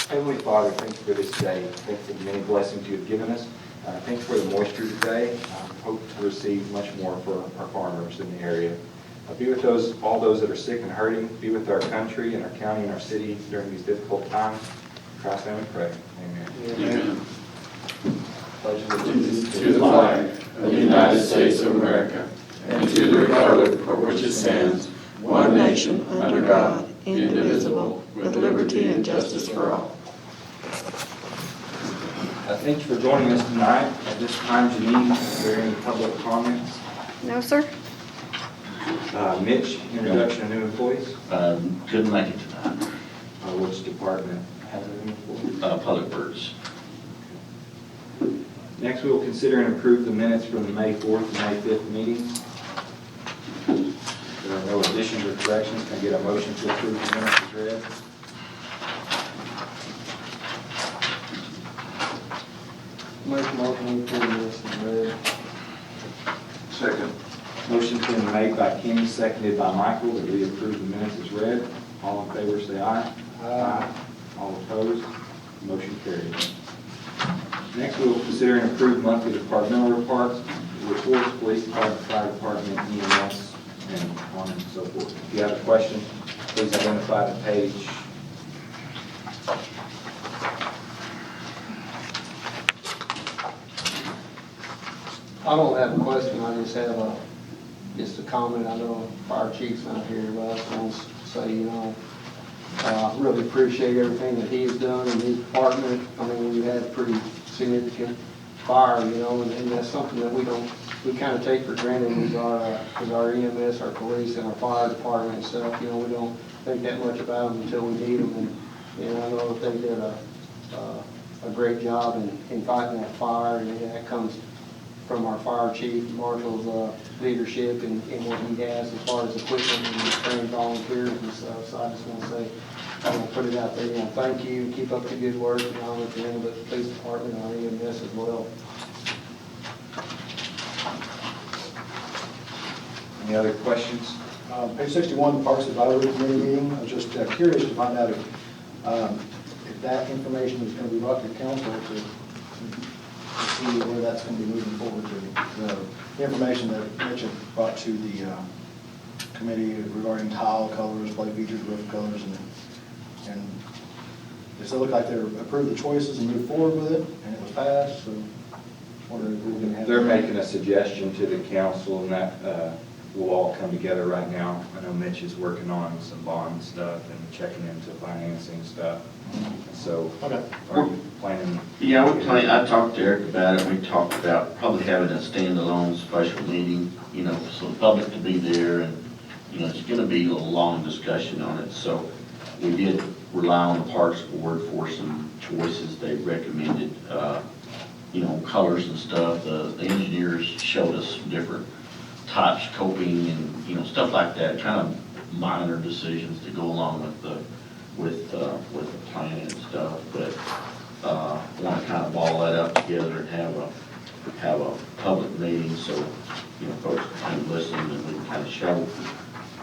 Heavenly Father, thank you for this day. Thank you for the many blessings you have given us. Thank you for the moisture today. Hope to receive much more for our farmers in the area. Be with all those that are sick and hurting. Be with our country and our county and our city during these difficult times. In Christ's name we pray. Amen. Amen. Pledge allegiance To the flag of the United States of America and to the republic for which it stands, one nation, under God, indivisible, with liberty and justice for all. Thank you for joining us tonight. At this time, Janine, are there any public comments? No, sir. Mitch, introduction of new employees. Couldn't make it tonight. Which department has a new employee? Public Works. Next, we will consider and approve the minutes from the May 4th and May 5th meetings. If there are no additions or corrections, can I get a motion to approve the minutes as read? Make a motion to approve this as read. Second. Motion's been made by Kenny, seconded by Michael, that we approve the minutes as read. All in favor say aye. Aye. All opposed? Motion carries. Next, we will consider and approve monthly departmental reports, police department, fire department, EMS, and on and so forth. If you have a question, please identify the page. I don't have a question, I just have just a comment. I know fire chief's not here, but I just want to say, I really appreciate everything that he has done in his department. I mean, we had a pretty significant fire, and that's something that we kind of take for granted with our EMS, our police, and our fire department and stuff. We don't think that much about them until we need them, and I know that they did a great job in fighting that fire, and that comes from our fire chief, Marshall's leadership and what he has as far as equipment and trained volunteers and stuff. So I just want to say, I want to put it out there, thank you, keep up the good work, and I'll let you handle the police department and our EMS as well. Any other questions? Page 61, Parks Advisory Committee meeting. I was just curious to find out if that information is going to be brought to council to see where that's going to be moving forward to. The information that Mitch had brought to the committee regarding tile colors, play features, roof colors, and does it look like they approved the choices and moved forward with it, and it was passed? So, wondering if we're going to have. They're making a suggestion to the council, and that will all come together right now. I know Mitch is working on some bond stuff and checking into financing stuff. So, Okay. are you planning? Yeah, I talked to Eric about it. We talked about probably having a standalone special meeting, so the public to be there, and, it's going to be a long discussion on it. So we did rely on the Parks Board for some choices they recommended, colors and stuff. The engineers showed us different types, coping and, stuff like that, kind of minor decisions to go along with the plan and stuff, but want to kind of ball that up together and have a public meeting so folks can kind of listen and we can kind of show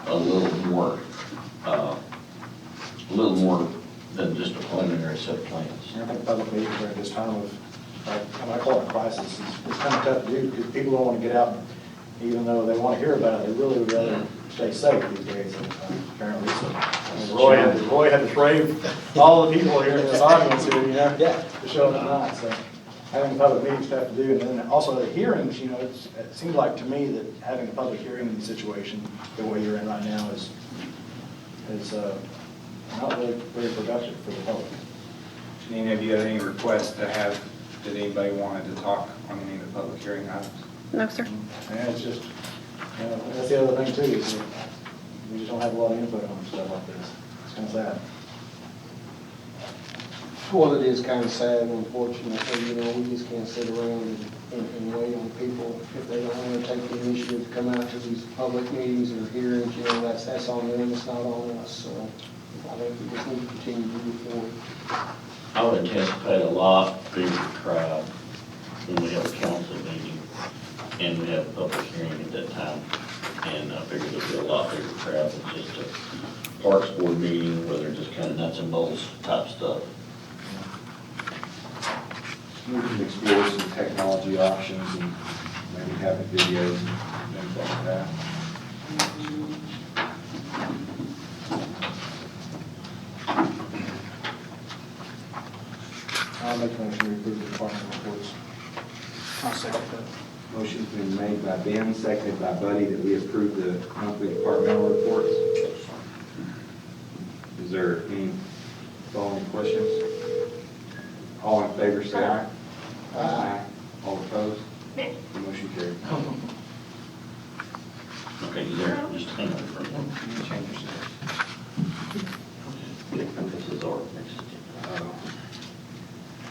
a little more than just a preliminary set of plans. I think public meetings are at this time of, I call it a crisis. It's kind of tough to do because people don't want to get out, even though they want to hear about it. They really would rather stay safe these days, apparently. So, Roy had to brave all the people here in this audience here, to show up tonight. So having public meetings tough to do, and then also the hearings. It seems like to me that having a public hearing in the situation the way you're in right now is not really very productive for the public. Janine, have you got any requests did anybody wanted to talk on any of the public hearing items? No, sir. And it's just, that's the other thing too, is that we just don't have a lot of input on stuff like this. It's kind of sad. Well, it is kind of sad, unfortunately, we just can't sit around and wait on people if they don't want to take the initiative to come out to these public meetings or hearings. That's on them, it's not on us. So I think we just need to continue to move forward. I would anticipate a lot bigger crowd when we have a council meeting and we have a public hearing at that time. And I figured there'd be a lot bigger crowd than just a Parks Board meeting where they're just kind of nuts and bolts type stuff. we can explore some technology options and maybe have videos and things like that. I'll make a motion to approve the department reports. I'll second that. Motion's been made by Ben, seconded by Buddy, that we approve the monthly departmental reports. Is there any following questions? All in favor, say aye. Aye. All opposed? The motion carried. Okay, you there, just hang on for a moment. Change your seat. This is our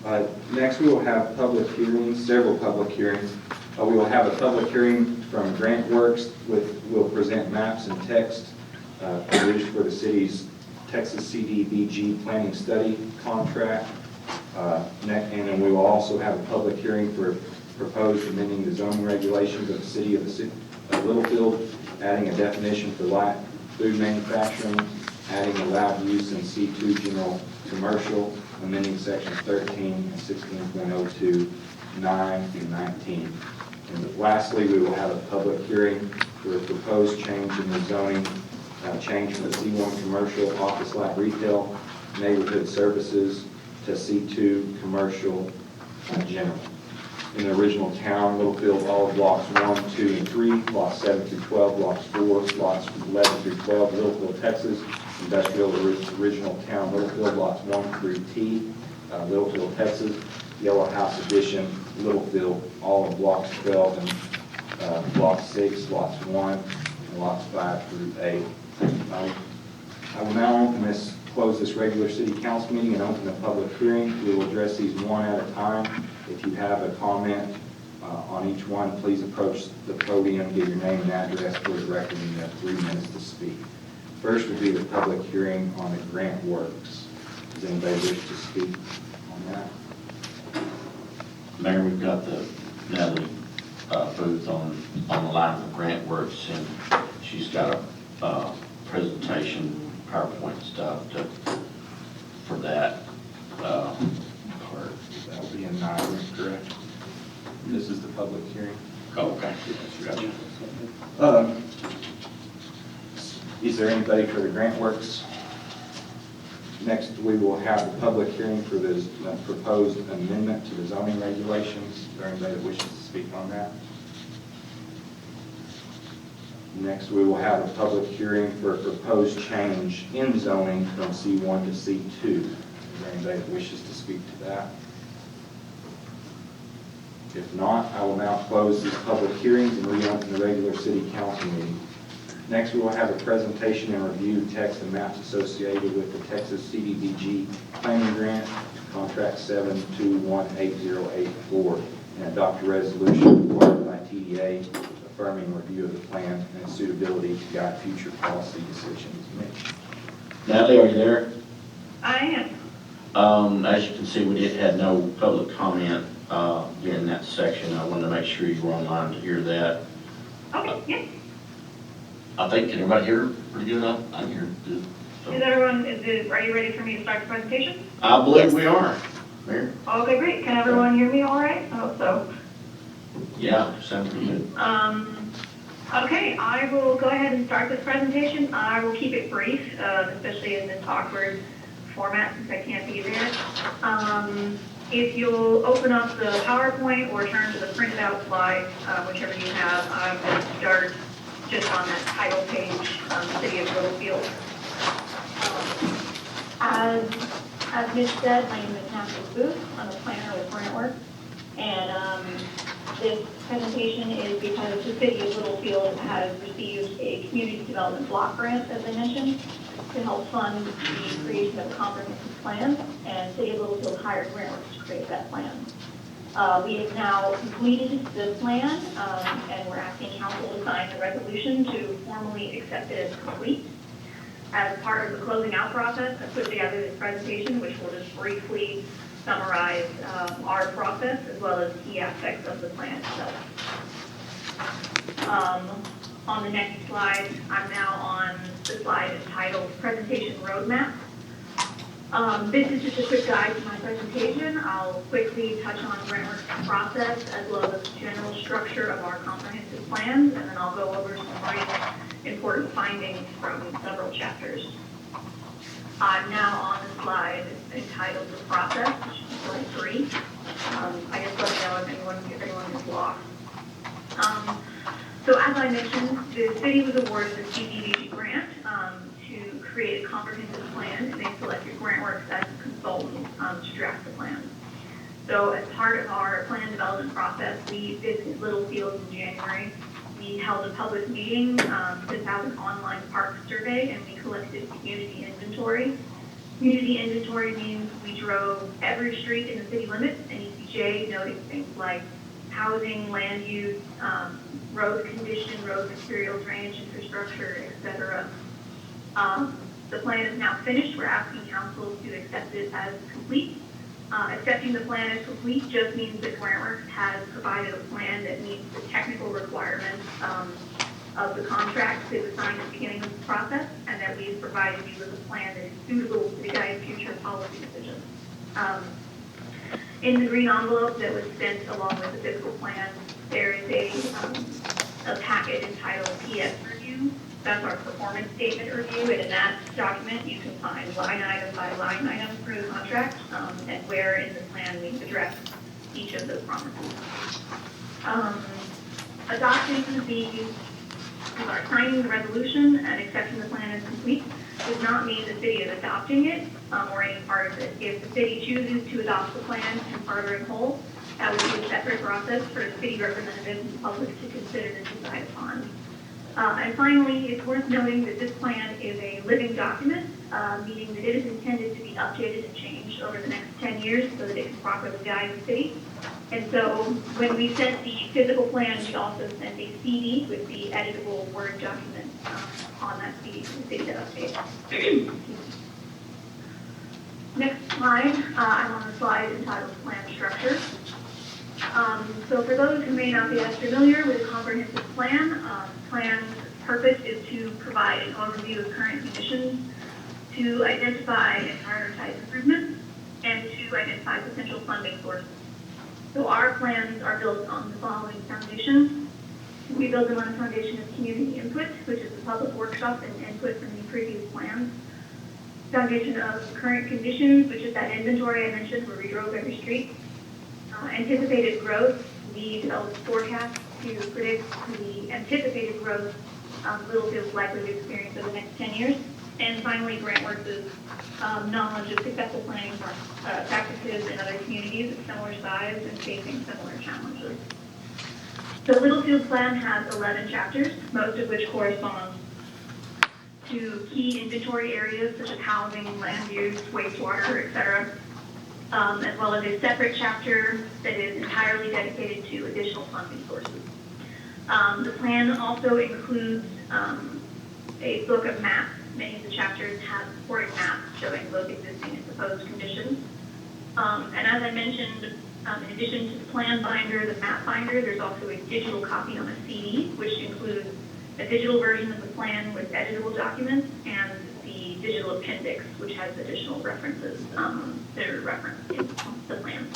next. Next, we will have public hearings, several public hearings. We will have a public hearing from Grant Works we'll present maps and text produced for the city's Texas CDBG planning study contract. And then we will also have a public hearing for proposed amending the zoning regulations of the city of Littlefield, adding a definition for light food manufacturing, adding allowed use in C2 general commercial, amending sections 13 and 16.02, 9 and 19. And lastly, we will have a public hearing for a proposed change in the zoning, change from the C1 commercial office lab retail neighborhood services to C2 commercial general. In the original town, Littlefield, all of blocks 1, 2, and 3, blocks 7 through 12, blocks 4, blocks 11 through 12, Littlefield, Texas, industrial original town, Littlefield, blocks 1 through T, Littlefield, Texas, Yellow House Edition, Littlefield, all of blocks 12 and block 6, lots 1, and lots 5 through 8. I will now close this regular city council meeting and open a public hearing. We will address these one at a time. If you have a comment on each one, please approach the podium, give your name and address for the record, and you have 3 minutes to speak. First would be the public hearing on the Grant Works. Does anybody wish to speak on that? Mayor, we've got the Natalie Booth on the line for Grant Works, and she's got a presentation, PowerPoint stuff for that part. That will be in 9, correct? This is the public hearing. Oh, okay. Gotcha. Is there anybody for the Grant Works? Next, we will have the public hearing for the proposed amendment to the zoning regulations. Is there anybody that wishes to speak on that? Next, we will have a public hearing for a proposed change in zoning from C1 to C2. Is there anybody that wishes to speak to that? If not, I will now close these public hearings and reopen the regular city council meeting. Next, we will have a presentation and review text and maps associated with the Texas CDBG planning grant, contract 7218084, and adopt a resolution required by TDA affirming review of the plan and its suitability to guide future policy decisions. Mitch? Natalie, are you there? I am. As you can see, we had no public comment during that section. I wanted to make sure you were online to hear that. Okay, yes. I think, can everybody hear pretty good? I hear good. So, Is everyone, are you ready for me to start the presentation? I believe we are, Mayor. Okay, great. Can everyone hear me all right? I hope so. Yeah, sounds pretty good. Okay, I will go ahead and start this presentation. I will keep it brief, especially in this awkward format since I can't be there. If you'll open up the PowerPoint or turn to the printed out slide, whichever you have, I'm going to start just on that title page, City of Littlefield. As Mitch said, my name is Natalie Booth. I'm a planner with Grant Works. And this presentation is because the City of Littlefield has received a community development block grant, as I mentioned, to help fund the creation of a comprehensive plan. And City of Littlefield hired Grant Works to create that plan. We have now completed the plan, and we're asking council to sign the resolution to formally accept it as complete. As part of the closing out process, I put together this presentation, which will just briefly summarize our process as well as key aspects of the plan itself. On the next slide, I'm now on the slide entitled Presentation Roadmap. This is just a quick guide to my presentation. I'll quickly touch on Brentworth's process as well as the general structure of our comprehensive plans, and then I'll go over some brief important findings from several chapters. I'm now on the slide entitled The Process, which is slide 3. I guess let me know if anyone is lost. So as I mentioned, the city was awarded the CDBG grant to create a comprehensive plan, and they selected Grantworks as a consultant to draft the plan. So as part of our plan development process, we visited Littlefield in January. We held a public meeting, sent out an online park survey, and we collected community inventory. Community inventory means we drove every street in the city limits and ECJ, noting things like housing, land use, road condition, road material, drainage infrastructure, etc. The plan is now finished. We're asking council to accept it as complete. Accepting the plan as complete just means that Grantworks has provided a plan that meets the technical requirements of the contract that was signed at the beginning of the process, and that we've provided you with a plan that is suitable to guide future policy decisions. In the green envelope that was sent along with the fiscal plan, there is a packet entitled PS Review. That's our performance statement review, and in that document you can find line item by line item for the contract and where in the plan we address each of those promises. Signing the resolution and accepting the plan as complete does not mean the city is adopting it or any part of it. If the city chooses to adopt the plan in part or in whole, that would be a separate process for the city representatives and the public to consider and decide upon. And finally, it's worth noting that this plan is a living document, meaning that it is intended to be updated and changed over the next 10 years so that it can properly guide the city. And so when we sent the physical plan, we also sent a CD with the editable Word document on that CD for the city to update. Next slide, I'm on the slide entitled Plan Structure. So for those who may not be as familiar with a comprehensive plan, plan's purpose is to provide an overview of current conditions, to identify and prioritize improvements, and to identify potential funding sources. So our plans are built on the following foundations. We build them on a foundation of community input, which is the public workshop and input from the previous plans. Foundation of current conditions, which is that inventory I mentioned where we drove every street. Anticipated growth, we developed forecasts to predict the anticipated growth Littlefield is likely to experience over the next 10 years. And finally, Grantworks' knowledge of successful planning practices in other communities of similar size and facing similar challenges. The Littlefield plan has 11 chapters, most of which correspond to key inventory areas such as housing, land use, wastewater, etc., as well as a separate chapter that is entirely dedicated to additional funding sources. The plan also includes a book of maps. Many of the chapters have supporting maps showing both existing and proposed conditions. And as I mentioned, in addition to the plan binder, the map binder, there's also a digital copy on a CD, which includes a digital version of the plan with editable documents and the digital appendix, which has additional references that are referenced in the plan.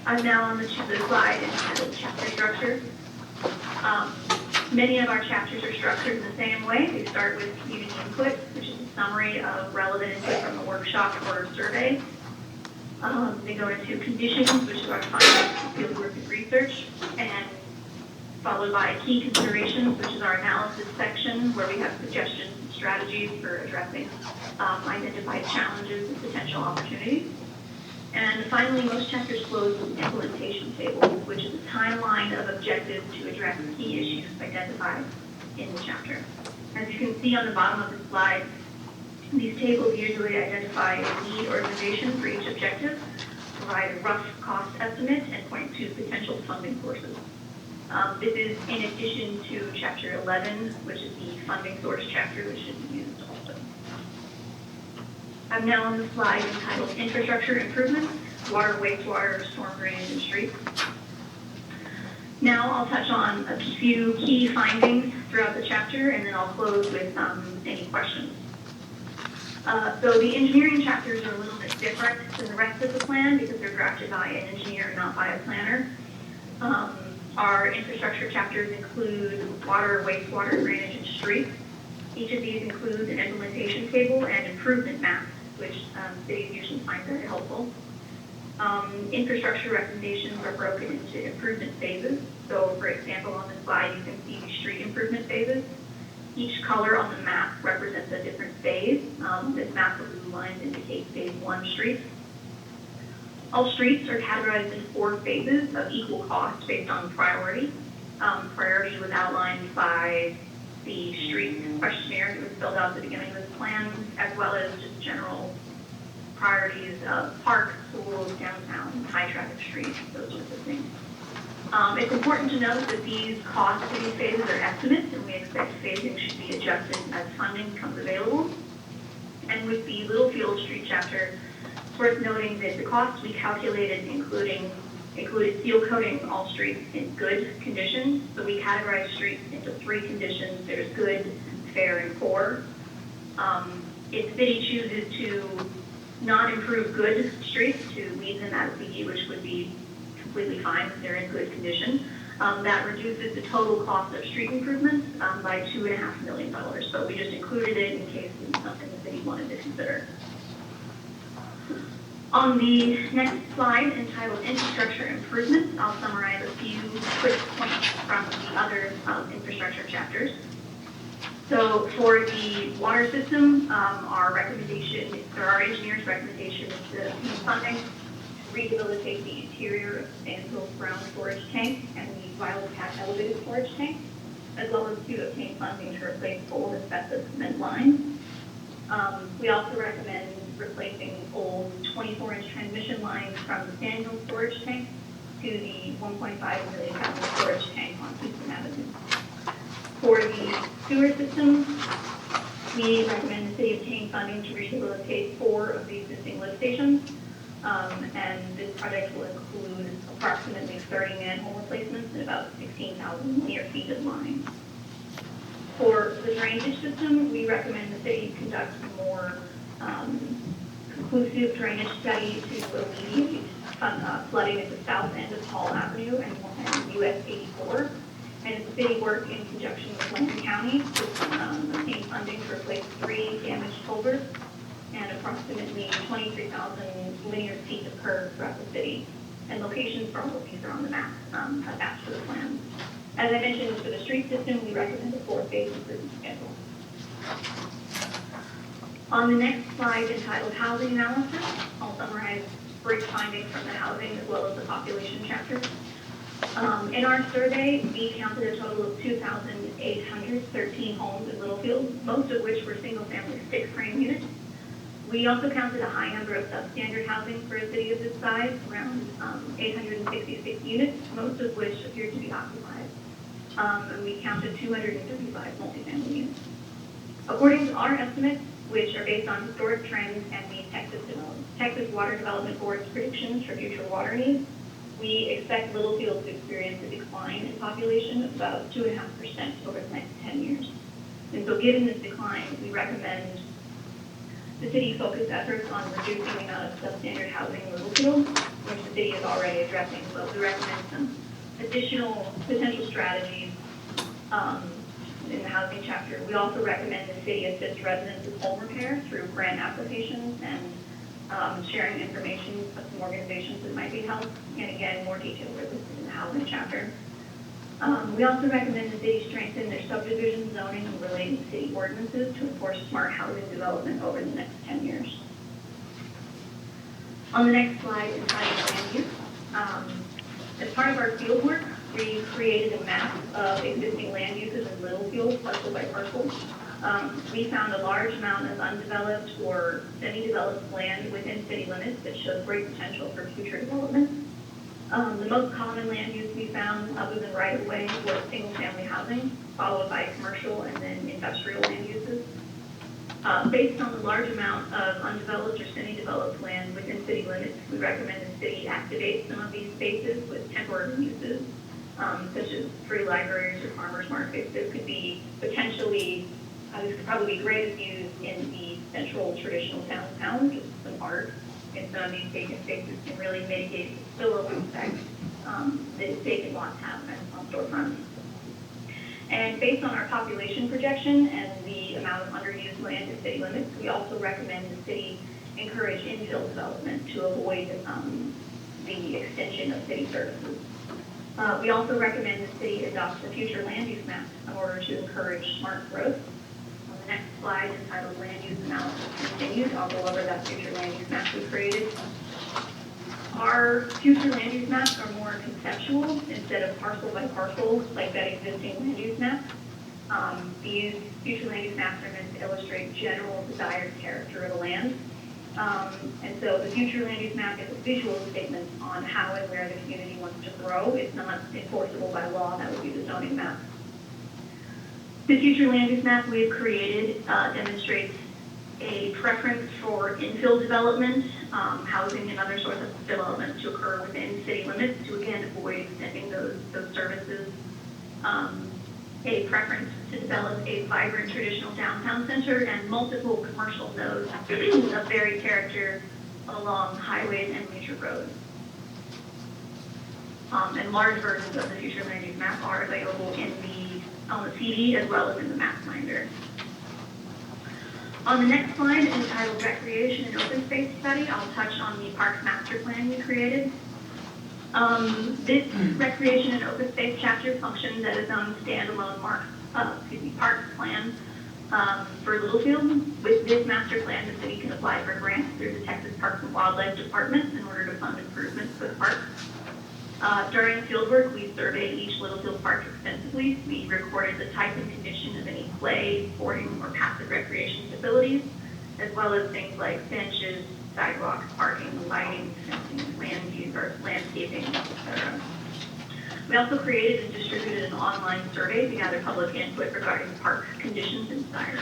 I'm now on the slide entitled Chapter Structure. Many of our chapters are structured in the same way. They start with community input, which is a summary of relevant input from the workshop or survey. They go into conditions, which is our findings, fieldwork, and research, and followed by key considerations, which is our analysis section, where we have suggestions and strategies for addressing identified challenges and potential opportunities. And finally, most chapters close with implementation tables, which is a timeline of objectives to address key issues identified in the chapter. As you can see on the bottom of the slide, these tables usually identify a lead organization for each objective, provide a rough cost estimate, and point to potential funding sources. This is in addition to Chapter 11, which is the funding source chapter, which should be used also. I'm now on the slide entitled Infrastructure Improvements, Water, Wastewater, Storm Drainage, and Streets. Now I'll touch on a few key findings throughout the chapter, and then I'll close with any questions. So the engineering chapters are a little bit different than the rest of the plan because they're drafted by an engineer, not by a planner. Our infrastructure chapters include water, wastewater, drainage, and streets. Each of these includes an implementation table and improvement map, which cities usually find very helpful. Infrastructure recommendations are broken into improvement phases. So, for example, on this slide, you can see the street improvement phases. Each color on the map represents a different phase. This map with blue lines indicates phase 1 streets. All streets are categorized in 4 phases of equal cost based on priority. Priority was outlined by the street questionnaire that was filled out at the beginning of this plan, as well as just general priorities of parks, schools, downtown, high traffic streets, those sorts of things. It's important to note that these costs for these phases are estimates, and we expect phasing should be adjusted as funding becomes available. And with the Littlefield Street chapter, it's worth noting that the costs we calculated included seal coating all streets in good condition. So we categorize streets into 3 conditions. There's good, fair, and poor. If the city chooses to not improve good streets, to leave them as B, which would be completely fine if they're in good condition, that reduces the total cost of street improvements by $2.5 million. So we just included it in case it was something the city wanted to consider. On the next slide, entitled Infrastructure Improvements, I'll summarize a few quick points from the other infrastructure chapters. So for the water system, our engineer's recommendation is to obtain funding to rehabilitate the interior of Sandhills ground storage tank and the Wildcat elevated storage tank, as well as to obtain funding to replace old asbestos cement lines. We also recommend replacing old 24-inch transmission lines from the Sandhills storage tank to the 1.5 million gallon storage tank on Phelps Ave. For the sewer system, we recommend the city obtain funding to rehabilitate 4 of the existing lift stations. And this project will include approximately 30 manhole replacements and about 16,000 linear feet of line. For the drainage system, we recommend the city conduct a more conclusive drainage study to alleviate flooding at the south end of Hall Avenue and US 84. And the city work in conjunction with Lincoln County to obtain funding to replace 3 damaged culverts and approximately 23,000 linear feet of curb throughout the city. And locations for all of these are on the map attached to the plan. As I mentioned, for the street system, we recommend a 4-phase improvement schedule. On the next slide, entitled Housing Analysis, I'll summarize brief findings from the housing as well as the population chapter. In our survey, we counted a total of 2,813 homes in Littlefield, most of which were single-family stick-frame units. We also counted a high number of substandard housing for a city of this size, around 866 units, most of which appeared to be occupied. And we counted 235 multifamily units. According to our estimates, which are based on historic trends and the Texas Water Development Board's predictions for future water needs, we expect Littlefield to experience a decline in population of about 2.5% over the next 10 years. And so given this decline, we recommend the city focus efforts on reducing the amount of substandard housing in Littlefield, which the city is already addressing. So we recommend some additional potential strategies in the housing chapter. We also recommend the city assist residents with home repair through grant applications and sharing information with some organizations that might be helped. And again, more details are listed in the housing chapter. We also recommend the city strengthen their subdivision zoning and related city ordinances to enforce smart housing development over the next 10 years. On the next slide, entitled Land Use. As part of our field work, we created a map of existing land uses in Littlefield, parcel by parcel. We found a large amount of undeveloped or semi-developed land within city limits that shows great potential for future development. The most common land use we found, other than right-of-way, was single-family housing, followed by commercial and then industrial land uses. Based on the large amount of undeveloped or semi-developed land within city limits, we recommend the city activate some of these spaces with temporary uses, such as free libraries or farmers markets that could be potentially This could probably be greatest used in the central traditional downtown, just some art. And some of these vacant spaces can really mitigate the spillover effect that vacant lots have on storefronts. And based on our population projection and the amount of underused land in city limits, we also recommend the city encourage infill development to avoid the extension of city services. We also recommend the city adopt the future land use map in order to encourage smart growth. On the next slide, entitled Land Use Analysis Continued, I'll go over that future land use map we created. Our future land use maps are more conceptual instead of parcel by parcel like that existing land use map. These future land use maps are meant to illustrate general desired character of the land. And so the future land use map is a visual statement on how and where the community wants to grow. It's not enforceable by law. That would be the zoning map. The future land use map we have created demonstrates a preference for infill development, housing and other sorts of development to occur within city limits to again avoid extending those services. A preference to develop a vibrant traditional downtown center and multiple commercial nodes of varied character along highways and major roads. And large versions of the future land use map are available on the CD as well as in the map finder. On the next slide, entitled Recreation and Open Space Study, I'll touch on the Parks Master Plan we created. This recreation and open space chapter functions as its own standalone parks plan for Littlefield. With this master plan, the city can apply for grants through the Texas Parks and Wildlife Department in order to fund improvements for the park. During fieldwork, we surveyed each Littlefield park extensively. We recorded the type and condition of any play, sporting, or passive recreation facilities, as well as things like benches, sidewalks, parking, lighting, fencing, landscaping, etc. We also created and distributed an online survey to gather public input regarding park conditions and desires.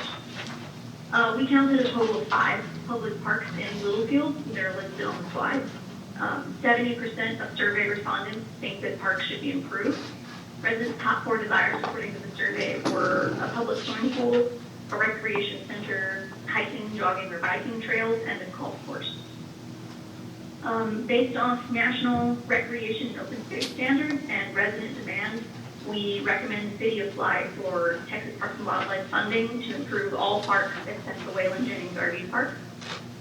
We counted a total of 5 public parks in Littlefield. They're listed on the slide. 70% of survey respondents think that parks should be improved. Residents' top 4 desires according to the survey were a public swimming pool, a recreation center, hiking, jogging, or biking trails, and a golf course. Based off national recreation and open space standards and resident demand, we recommend the city apply for Texas Parks and Wildlife funding to improve all parks except the Wayland Jennings RV Park.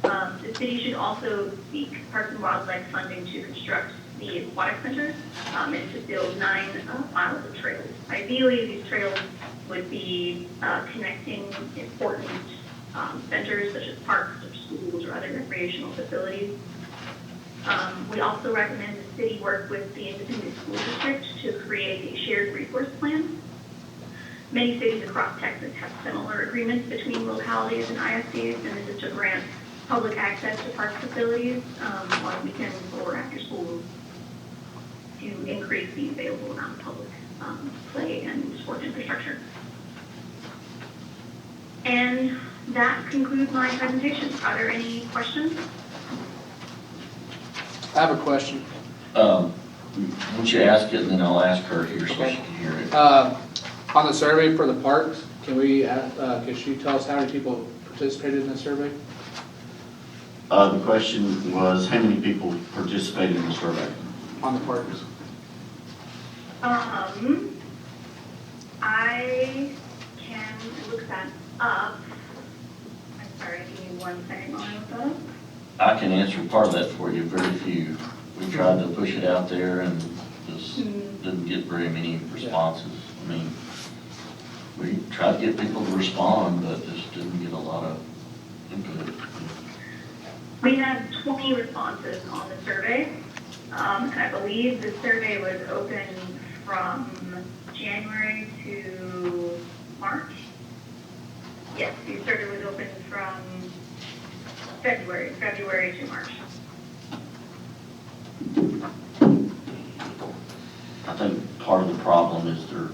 The city should also seek Parks and Wildlife funding to construct the aquatic center and to build 9 miles of trails. Ideally, these trails would be connecting important centers such as parks or schools or other recreational facilities. We also recommend the city work with the independent school district to create a shared resource plan. Many cities across Texas have similar agreements between localities and ISDs, and this is to grant public access to park facilities on weekends or after school to increase the available amount of public play and sports infrastructure. And that concludes my presentation. Are there any questions? I have a question. Won't you ask it, and then I'll ask her here so she can hear it. On the survey for the parks, could she tell us how many people participated in the survey? The question was, how many people participated in the survey? On the parks. I can look that up. I'm sorry, give me 1 second while I look that up. I can answer part of that for you, very few. We tried to push it out there and just didn't get very many responses. I mean, we tried to get people to respond, but just didn't get a lot of input. We had 20 responses on the survey, and I believe the survey was open from January to March. Yes, the survey was open from February to March. I think part of the problem is they're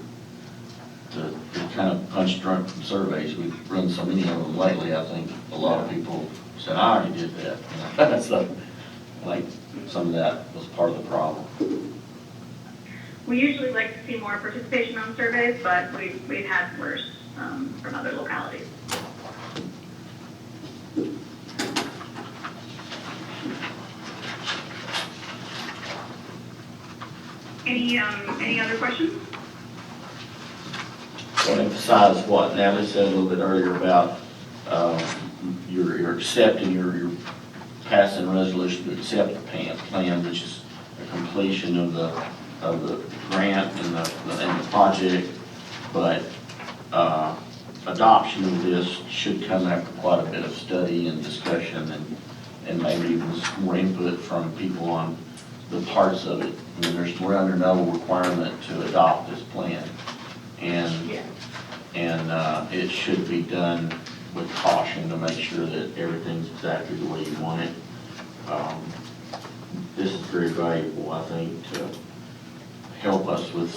kind of punch drunk surveys. We've run so many of them lately, I think a lot of people said, I already did that. So, like, some of that was part of the problem. We usually like to see more participation on surveys, but we've had worse from other localities. Any other questions? I want to emphasize what Natalie said a little bit earlier about you're accepting, you're passing a resolution to accept the plan, which is a completion of the grant and the project, but adoption of this should come after quite a bit of study and discussion and maybe even some more input from people on the parts of it. I mean, we're under no requirement to adopt this plan. And it should be done with caution to make sure that everything's exactly the way you want it. This is very valuable, I think, to help us with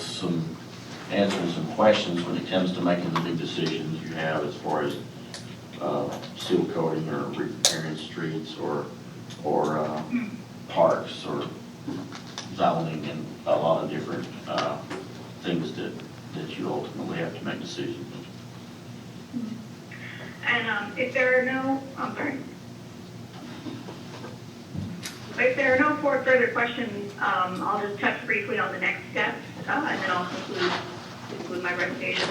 answering some questions when it comes to making the big decisions you have as far as seal coating or repairing streets or parks or zoning and a lot of different things that you ultimately have to make decisions. And if there are no, If there are no further questions, I'll just touch briefly on the next steps, and then I'll conclude my presentation.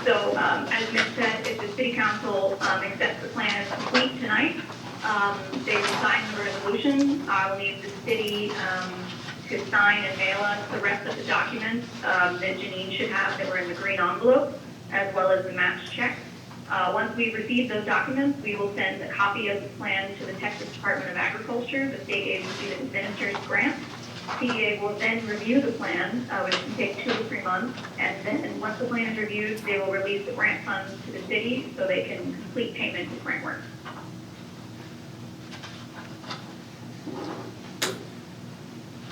So, as Mitch said, if the city council accepts the plan as complete tonight, they will sign the resolution. I'll need the city to sign and mail us the rest of the documents that Janine should have that were in the green envelope, as well as the match check. Once we receive those documents, we will send a copy of the plan to the Texas Department of Agriculture, the state agency that administers grants. CDA will then review the plan, which can take 2 to 3 months, and then once the plan is reviewed, they will release the grant funds to the city so they can complete payment of grant work.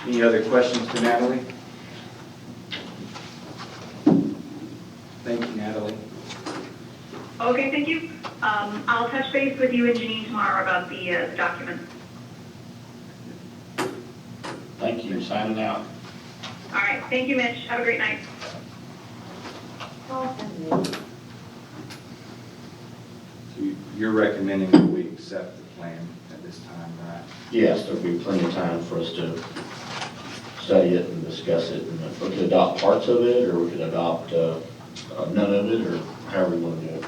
Any other questions for Natalie? Thank you, Natalie. Okay, thank you. I'll touch base with you and Janine tomorrow about the documents. Thank you, signing out. All right, thank you, Mitch. Have a great night. So you're recommending that we accept the plan at this time, right? Yes, there'll be plenty of time for us to study it and discuss it, and we could adopt parts of it, or we could adopt none of it, or however we want to do it.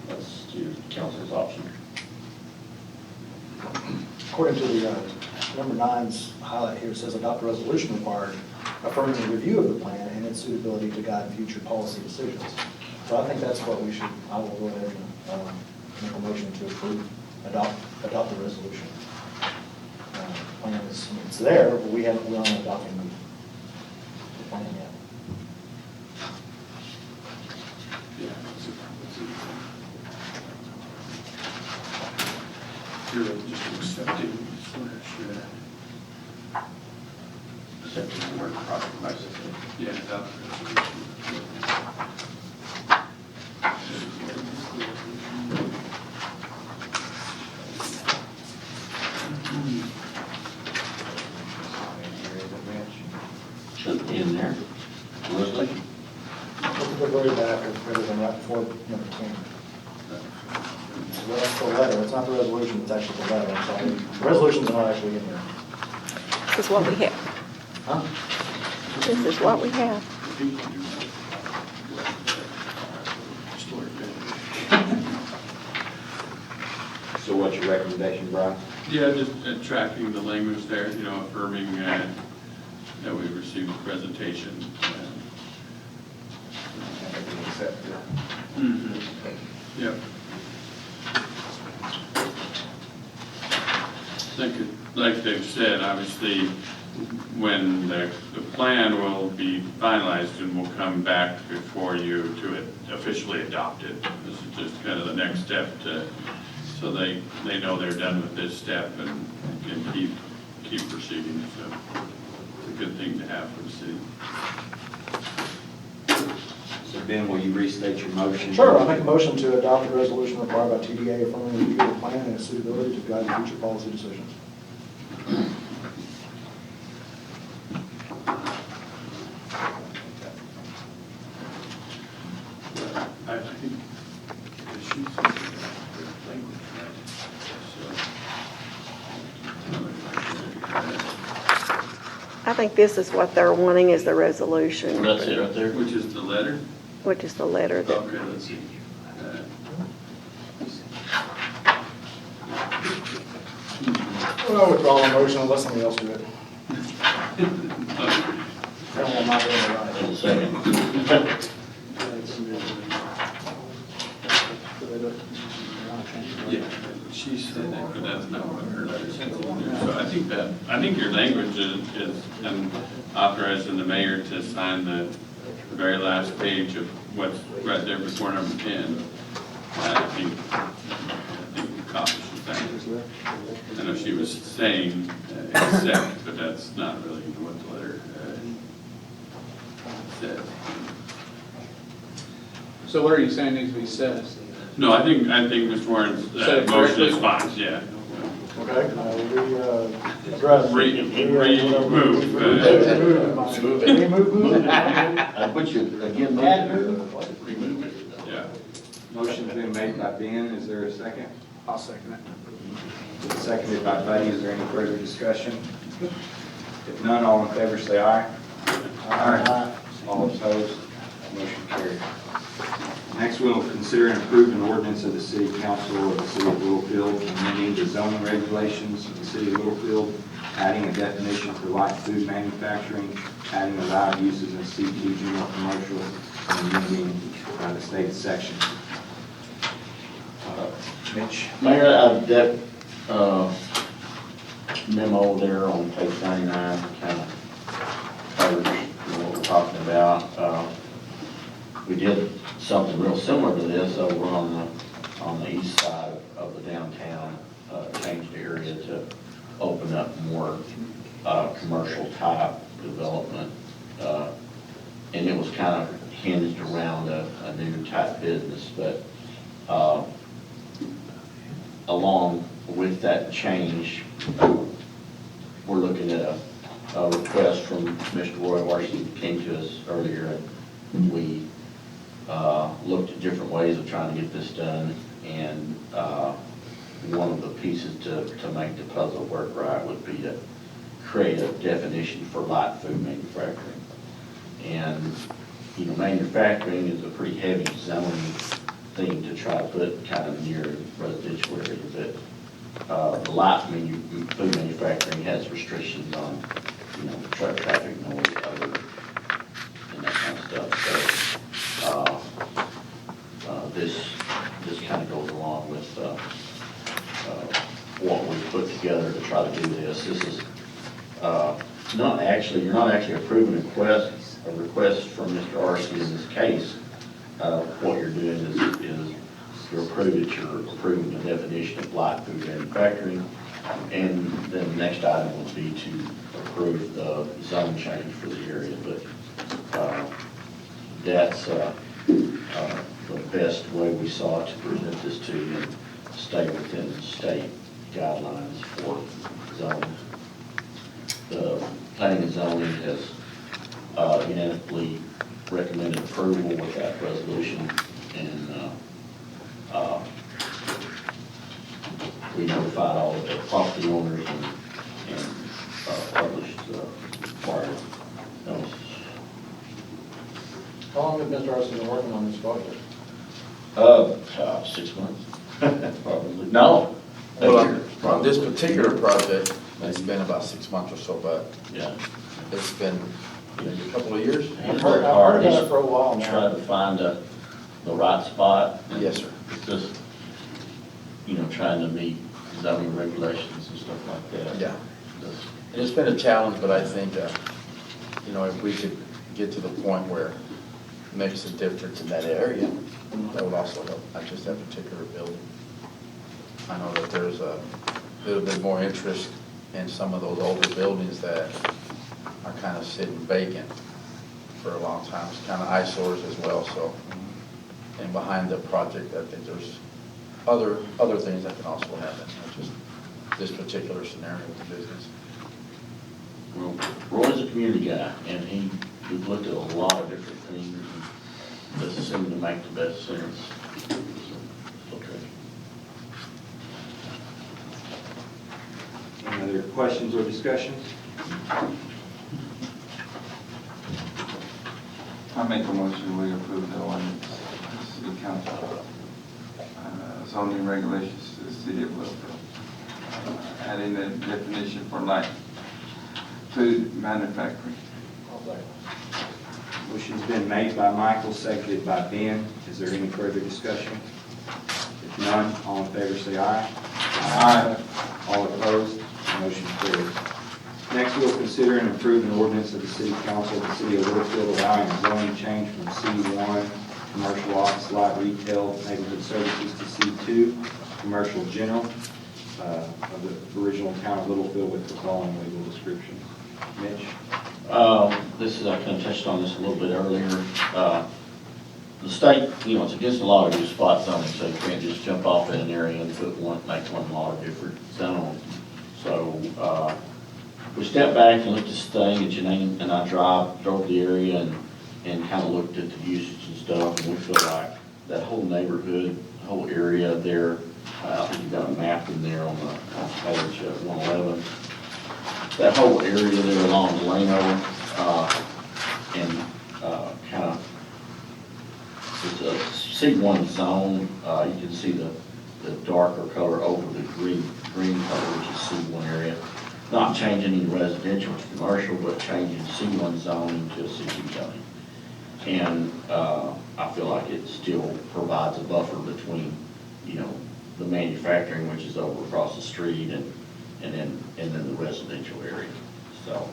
That's your council's option. According to the number 9's highlight here, it says adopt a resolution required affirming the review of the plan and its suitability to guide future policy decisions. So I think that's what we should, I will go ahead and make a motion to approve, adopt the resolution. The plan is, it's there, but we're not adopting the plan yet. You're just accepting slash, Accepting the word project license. yeah, adopt resolution. Should be in there. Leslie? Look at the very back of everything right before number 10. Well, that's the letter, it's not the resolution, it's actually the letter, I'm sorry. The resolutions are not actually in here. This is what we have. Huh? This is what we have. So what's your recommendation, Brian? Yeah, just tracking the language there, affirming that we received the presentation. Accept it. Yep. Like they've said, obviously, when the plan will be finalized and will come back before you to officially adopt it. This is just kind of the next step so they know they're done with this step and can keep proceeding. So it's a good thing to have for the city. So Ben, will you restate your motion? Sure, I make a motion to adopt the resolution required by TDA affirming the review of the plan and its suitability to guide future policy decisions. I think I think this is what they're wanting is the resolution, That's it right there? Which is the letter? which is the letter that, Okay, let's see. Well, I'll withdraw my motion unless somebody else do it. Apparently I'm not doing it right. In a second. Yeah, she said that, but that's not what her letter says. So I think your language is authorizing the mayor to sign the very last page of what's right there before number 10. I think the copy should sign. I know she was saying accept, but that's not really what the letter said. So what are you saying needs to be said? No, I think Mr. Warren's Said it motion is correctly? fine, yeah. Okay, address. Remove. Remove. I put you again, remove it. Yeah. Motion's been made by Ben, is there a second? I'll second it. Seconded by Buddy, is there any further discussion? If none, all in favor say aye. Aye. All opposed, motion carried. Next, we will consider and approve an ordinance of the City Council of the City of Littlefield, amending the zoning regulations of the City of Littlefield, adding a definition for light food manufacturing, adding allowed uses in C2 general commercial, and amending the stated section. Mitch? Mayor, that memo there on page 99 kind of covers what we're talking about. We did something real similar to this over on the east side of the downtown, changed the area to open up more commercial type development. And it was kind of hinged around a new type business, but along with that change, we're looking at a request from Mr. Roy Washington who came to us earlier. We looked at different ways of trying to get this done, and one of the pieces to make the puzzle work right would be to create a definition for light food manufacturing. And, you know, manufacturing is a pretty heavy zoning thing to try to put kind of near residential areas. But the light food manufacturing has restrictions on, you know, truck traffic, noise, other, and that kind of stuff. So this kind of goes along with what we put together to try to do this. This is you're not actually approving a request from Mr. Arce in this case. What you're doing is you're approving the definition of light food manufacturing, and then the next item would be to approve the zone change for the area. But that's the best way we saw to present this to you and stay within state guidelines for zoning. The planning and zoning has unanimously recommended approval with that resolution, and we notified all of the property owners and published the required notices. How long has Mr. Arce been working on this project? 6 months, probably. No. a year, On this probably. particular project, it's been about 6 months or so, but Yeah. it's been maybe a couple of years. He's worked hard. I've heard about He's it for a while now. tried to find the right spot. Yes, sir. It's just, you know, trying to meet zoning regulations and stuff like that. Yeah. Just- And it's been a challenge, but I think, you know, if we could get to the point where it makes a difference in that area, that would also help, not just that particular building. I know that there's a little bit more interest in some of those older buildings that are kind of sitting vacant for a long time. It's kind of eyesores as well, so. And behind the project, I think there's other things that can also happen, not just this particular scenario with the business. Well, Roy's a community guy, and we've looked at a lot of different things, and this seemed to make the best sense. So, okay. Any other questions or discussions? I make a motion, we approve the ordinance, city council, zoning regulations to the city of Littlefield. Adding the definition for light food manufacturing. Motion's been made by Michael, seconded by Ben. Is there any further discussion? If none, all in favor say aye. Aye. All opposed, motion carries. Next, we'll consider and approve an ordinance of the City Council of the City of Littlefield allowing a zoning change from C1, commercial office light retail neighborhood services, to C2, commercial general, of the original town of Littlefield with the following legal description. Mitch? This is, I kind of touched on this a little bit earlier. The state, it's against a lot of your spot zoning, so you can't just jump off in an area and make one lot of different zones. So, we stepped back and looked at this thing, and Janine and I drove the area and kind of looked at the usage and stuff, and we feel like that whole neighborhood, whole area there, I think you've got a map in there on page 111. That whole area there along Delano, and kind of, it's a C1 zone. You can see the darker color over the green color, which is C1 area. Not changing any residential to commercial, but changing C1 zoning to C2 zoning. And I feel like it still provides a buffer between, the manufacturing, which is over across the street, and then the residential area. So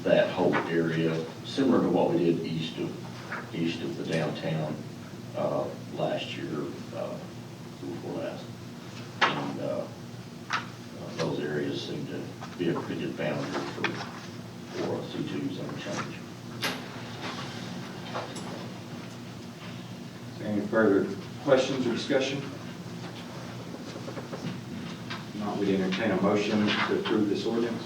that whole area, similar to what we did east of the downtown last year, before last. And those areas seem to be a pretty good boundary for a C2 zone change. Any further questions or discussion? If not, we'd entertain a motion to approve this ordinance.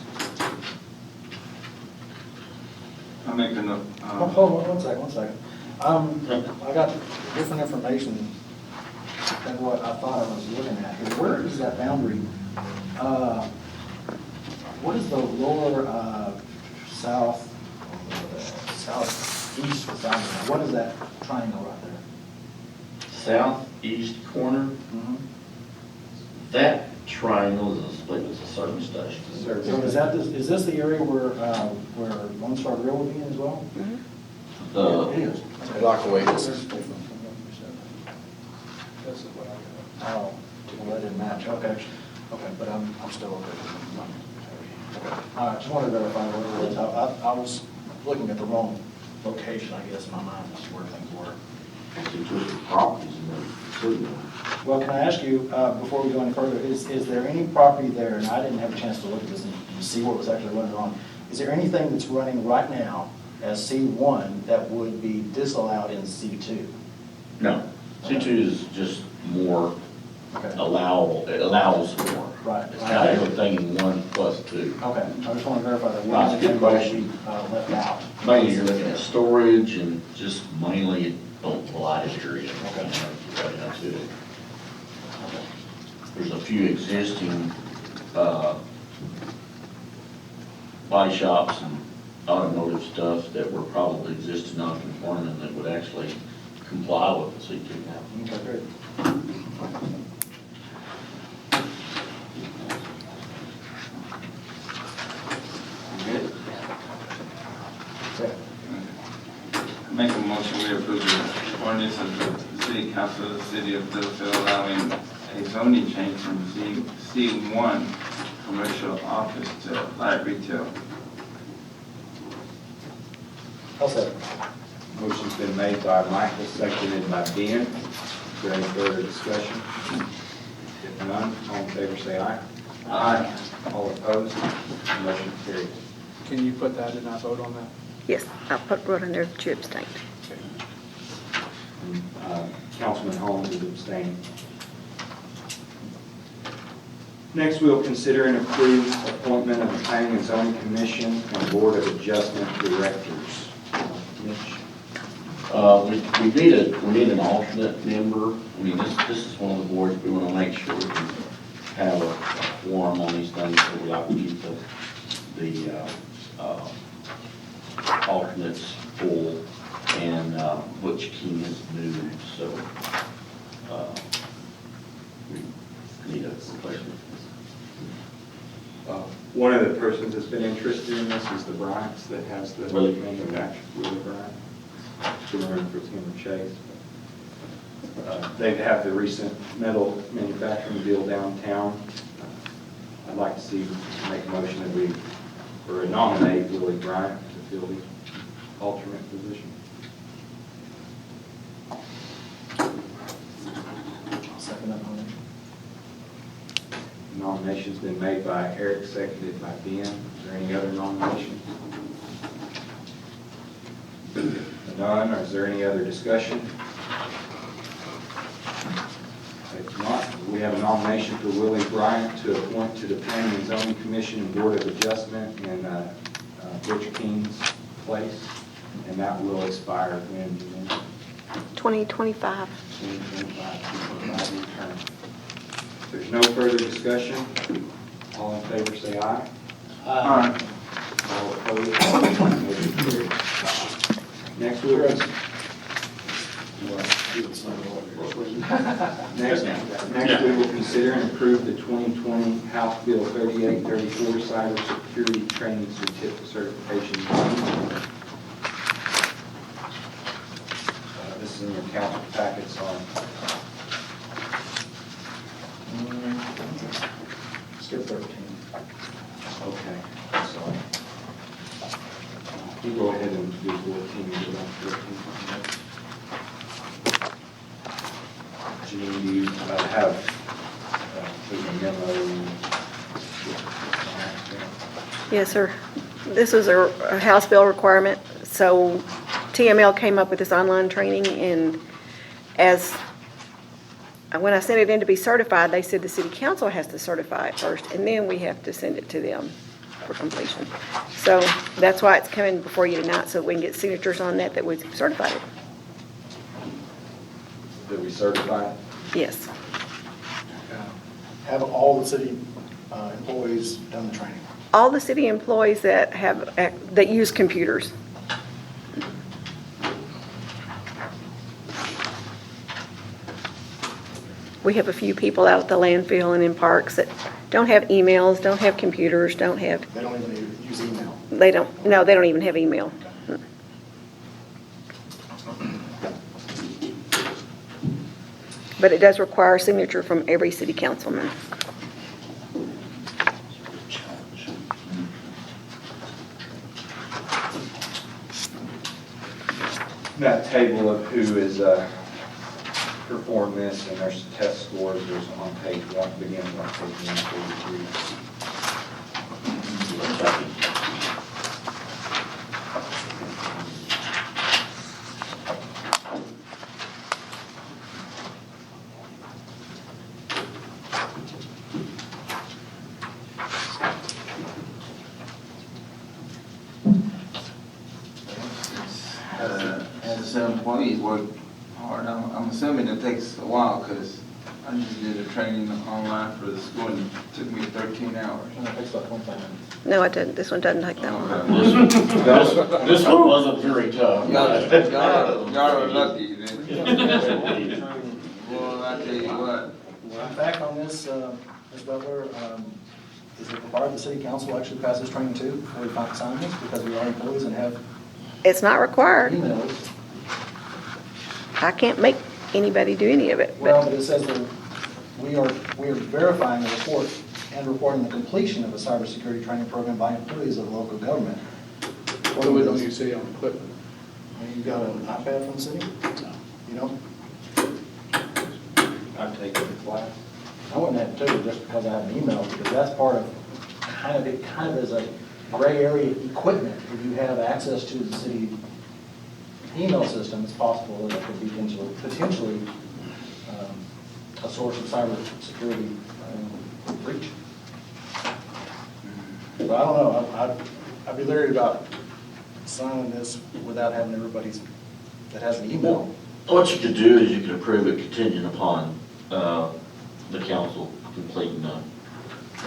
I make a note. Hold on, one second. I got different information than what I thought I was looking at here. Where is that boundary? What is the lower southeast boundary? What is that triangle right there? Southeast corner, that triangle is a service station. So is this the area where Lone Star Grill would be in as well? It is. Block away. This is what I got. Oh, well, that didn't match, okay. Okay, but I'm still okay. Okay. All right, just wanted to verify where it was. I was looking at the wrong location, I guess, in my mind, as to where things were. Actually, two properties in the city. Well, can I ask you, before we go any further, is there any property there, and I didn't have a chance to look at this and see what was actually running on, is there anything that's running right now as C1 that would be disallowed in C2? No, C2 is just more Okay. allowable, it allows more. Right. It's got everything in 1 plus 2. Okay, I just want to verify that. That's a good question. Left out. Mainly you're looking at storage and just mainly the lighted area. Okay. Right now too. There's a few existing body shops and automotive stuff that were probably existing non-conforming that would actually comply with the C2 now. Okay, great. Good. Okay. Make a motion, we approve the ordinance of the city council of the city of Littlefield allowing a zoning change from C1 commercial office to light retail. I'll say. Motion's been made by Michael, seconded by Ben. Is there any further discussion? If none, all in favor say aye. Aye. All opposed, motion carries. Can you put that in our vote on that? Yes, I put right in there that you abstained. Councilman Holmes is abstaining. Next, we'll consider and approve appointment of the Planning and Zoning Commission and Board of Adjustment Directors. Mitch? We need an alternate member. I mean, this is one of the boards, we want to make sure we can have a forum on these things, so we like to keep the alternates full, and Butch King has moved, so we need a question. One of the persons that's been interested in this is the Bryants that has the Willie. manufacturer, Willie Bryant. Been running for Tim Chase. They have the recent metal manufacturing deal downtown. I'd like to see, make a motion that we, or nominate Willie Bryant to fill the alternate position. Second that motion. Nomination's been made by Eric, seconded by Ben. Is there any other nominations? None, or is there any other discussion? If not, we have a nomination for Willie Bryant to appoint to the Planning and Zoning Commission and Board of Adjustment in Butch King's place, and that will expire when, 2025. 2025 term. If there's no further discussion, all in favor say aye. Aye. All opposed, motion carries. Next, we will. Next, we will consider and approve the 2020 House Bill 3834 Cybersecurity Training Certification. This is in your council packets on. Skip 13. Okay, sorry. You go ahead and do 14 and go on 13. Janine, do you have a memo? Yes, sir. This was a House bill requirement, so TML came up with this online training, and when I sent it in to be certified, they said the city council has to certify it first, and then we have to send it to them for completion. So that's why it's coming before you tonight, so we can get signatures on that we certified it. That we certify? Yes. Have all the city employees done the training? All the city employees that use computers. We have a few people out at the landfill and in parks that don't have emails, don't have computers, don't have, They don't even use email? they don't even have email. But it does require a signature from every city councilman. That table of who is performed this and their test scores is on page 1, beginning on page 143. As the employees work hard, I'm assuming it takes a while, because I just did a training online for the school and it took me 13 hours. It takes about 25 minutes. No, it does't. This one doesn't take that long. This one wasn't very tough. Y'all are lucky then. Well, I tell you what. Well, in fact, on this, Ms. Butler, is it required the city council actually pass this training too before we sign this? Because we are employees and have It's not required. emails. I can't make anybody do any of it. Well, But but it says that we are verifying the report and reporting the completion of a cybersecurity training program by employees of local government. What do we don't you see on equipment? You got an iPad from the city? You know? I've taken the class. I wouldn't have to just because I have an email, because that's part of, it kind of is a gray area equipment. If you have access to the city email system, it's possible that it could be potentially a source of cybersecurity breach. But I don't know, I'd be leery about signing this without having everybody's, that has an email. What you could do is you could approve it contingent upon the council completing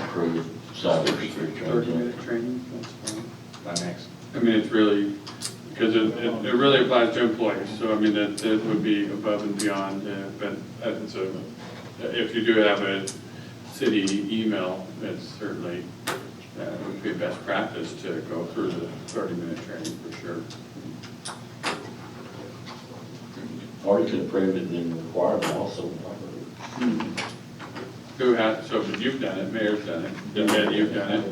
approved cybersecurity training. 30-minute training, that's fine. By next I mean, it's really, because it really applies to employees, so I mean, that would be above and beyond, but so if you do have a city email, it's certainly, would be best practice to go through the 30-minute training for sure. Or you could approve it and then require them also. Who has, so but you've done it, Mayor's done it, then Ed, you've done it.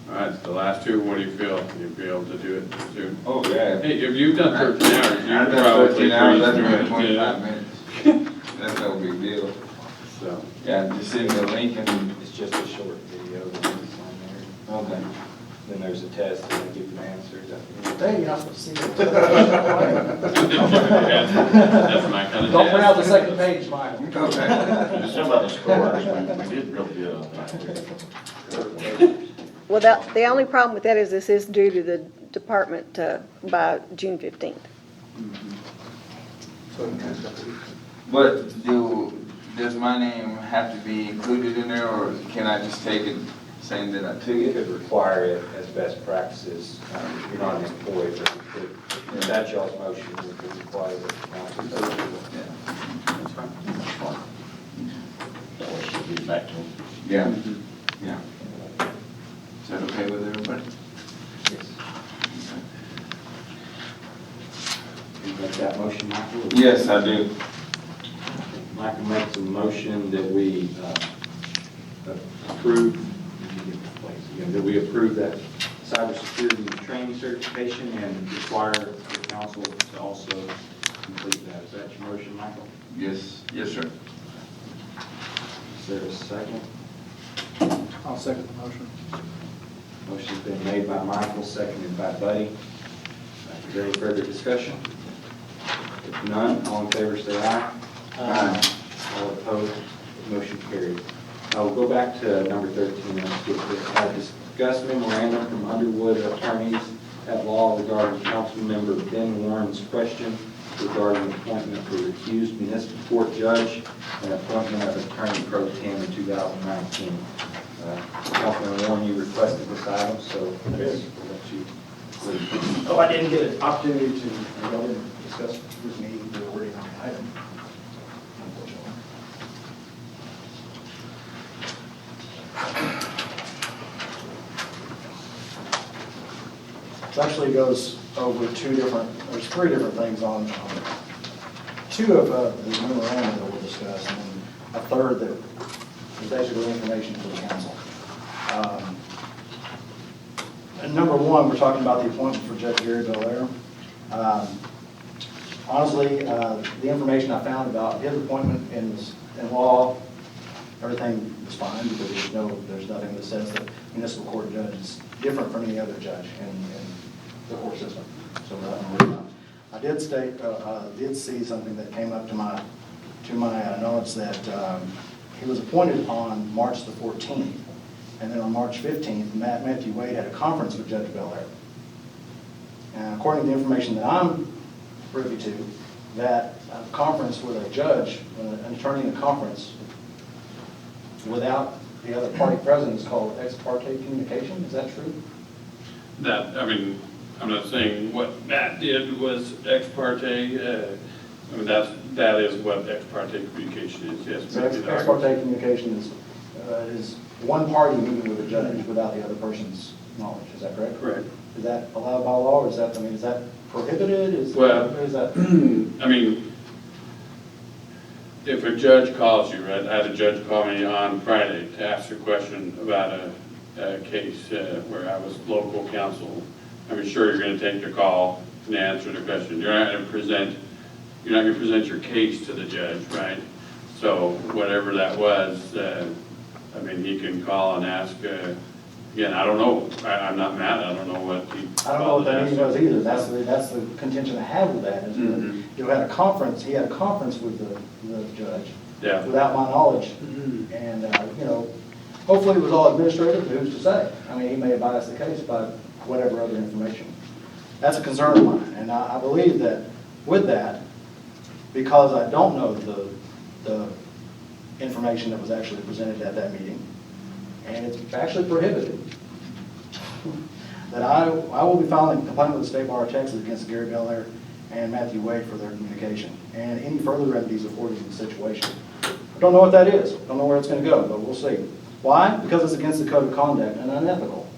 All right, so the last two, what do you feel? You'll be able to do it soon? Oh, yeah. Hey, if you've done 13 hours, you I've can done probably 13 hours, breeze I've through done it, 25 yeah. minutes. That's no big deal. So, Yeah, just send me a link and, It's just a short video that's on there. okay. Then there's a test, and they give you answers at the end. Hey, you're not supposed to see it. that's my kind of. Don't print out the second page, Michael. Okay. Just about the scores, we did real good on that. Well, the only problem with that is this is due to the department by June 15th. But does my name have to be included in there, or can I just take it saying that I took You it? could require it as best practices. If you're not an employee, but you could, if that's y'all's motion, you could require it. Yeah. That's fine. That way she'll be back to them. Yeah, yeah. Is that okay with everybody? You make that motion, Michael? Yes, I do. Michael makes a motion that we approve, that we approve that cybersecurity training certification and require the council to also complete that. Is that your motion, Michael? Yes, yes, sir. Is there a second? I'll second the motion. Motion's been made by Michael, seconded by Buddy. Is there any further discussion? If none, all in favor say aye. Aye. All opposed, motion carried. We'll go back to number 13. Let's get this. Discuss memorandum from Underwood attorneys at law regarding council member Ben Warren's question regarding appointment for recused municipal court judge and appointment of attorney pro tem in 2019. Councilman Warren, you requested this item, so we'll let you lead. Oh, I didn't get an opportunity to, y'all didn't discuss with me the wording on the item, unfortunately. It actually goes over there's three different things on two of the memorandum that we'll discuss, and then a third that is basically information for the council. And number one, we're talking about the appointment for Judge Gary Belair. Honestly, the information I found about his appointment in law, everything was fine because there's nothing that says that municipal court judge is different from any other judge in the court system. So I did see something that came up to my knowledge that he was appointed on March the 14th. And then on March 15th, Matthew Wade had a conference with Judge Belair. And according to the information that I'm privy to, that conference with a judge, an attorney in a conference, without the other party present is called ex parte communication. Is that true? That, I mean, I'm not saying what Matt did was ex parte, I mean, that is what ex parte communication is, yes. So ex parte communication is one party meeting with a judge without the other person's knowledge. Is that correct? Correct. Is that allowed by law, or is that prohibited? Well, is that? I mean, if a judge calls you, right, I had a judge call me on Friday to ask a question about a case where I was local counsel. I'm sure you're going to take the call and answer the question. You're not going to present your case to the judge, right? So whatever that was, I mean, he can call and ask, again, I don't know, I'm not mad, I don't know what he. I don't know what that means was either. That's the contention I have with that. Is Mhm. he had a conference with the judge. Yeah. Without my knowledge. And, hopefully it was all administrative, but who's to say? I mean, he may have biased the case by whatever other information. That's a concern of mine. And I believe that with that, because I don't know the information that was actually presented at that meeting, and it's actually prohibited. that I will be filing a complaint with the State Bar of Texas against Gary Belair and Matthew Wade for their communication and any further remedies afforded in the situation. I don't know what that is. Don't know where it's going to go, but we'll see. Why? Because it's against the code of conduct and unethical.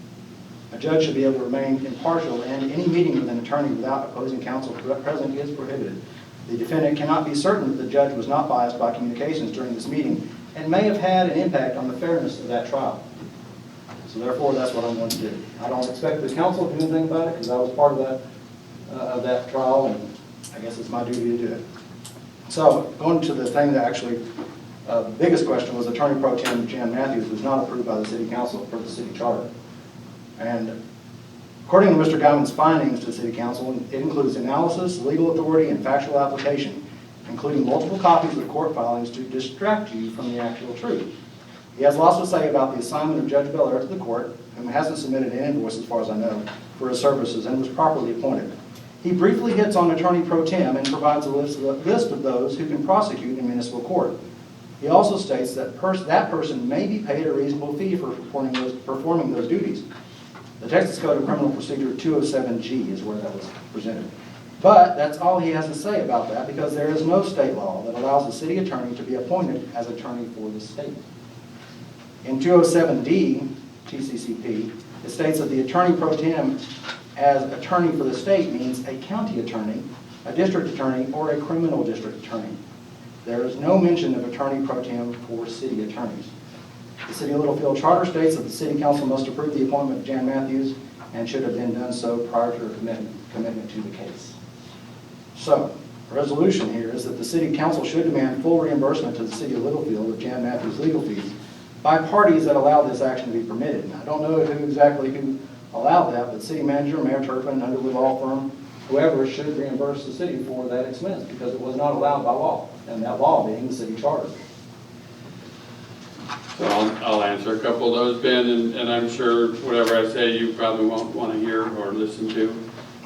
A judge should be able to remain impartial, and any meeting with an attorney without opposing counsel present is prohibited. The defendant cannot be certain that the judge was not biased by communications during this meeting and may have had an impact on the fairness of that trial. So therefore, that's what I'm going to do. I don't expect the counsel to do anything about it because I was part of that trial, and I guess it's my duty to do it. So going to the thing that actually, the biggest question was Attorney Pro Tem Jan Matthews was not approved by the City Council for the city charter. And according to Mr. Guyman's findings to the City Council, it includes analysis, legal authority, and factual application, including multiple copies of court filings to distract you from the actual truth. He has lots to say about the assignment of Judge Belair to the court, whom hasn't submitted an invoice, as far as I know, for his services and was properly appointed. He briefly hits on Attorney Pro Tem and provides a list of those who can prosecute in municipal court. He also states that that person may be paid a reasonable fee for performing those duties. The Texas Code of Criminal Procedure 207G is where that was presented. But that's all he has to say about that, because there is no state law that allows the city attorney to be appointed as attorney for the state. In 207D, TCCP, it states that the attorney pro tem as attorney for the state means a county attorney, a district attorney, or a criminal district attorney. There is no mention of attorney pro tem for city attorneys. The City of Littlefield Charter states that the City Council must approve the appointment of Jan Matthews and should have been done so prior to her commitment to the case. So, the resolution here is that the City Council should demand full reimbursement to the City of Littlefield of Jan Matthews' legal fees by parties that allow this action to be permitted. And I don't know who allowed that, but City Manager, Mayor Turpin, Underwood Law Firm, whoever should reimburse the city for that expense because it was not allowed by law, and that law being the city charter. So I'll answer a couple of those, Ben, and I'm sure whatever I say you probably won't want to hear or listen to.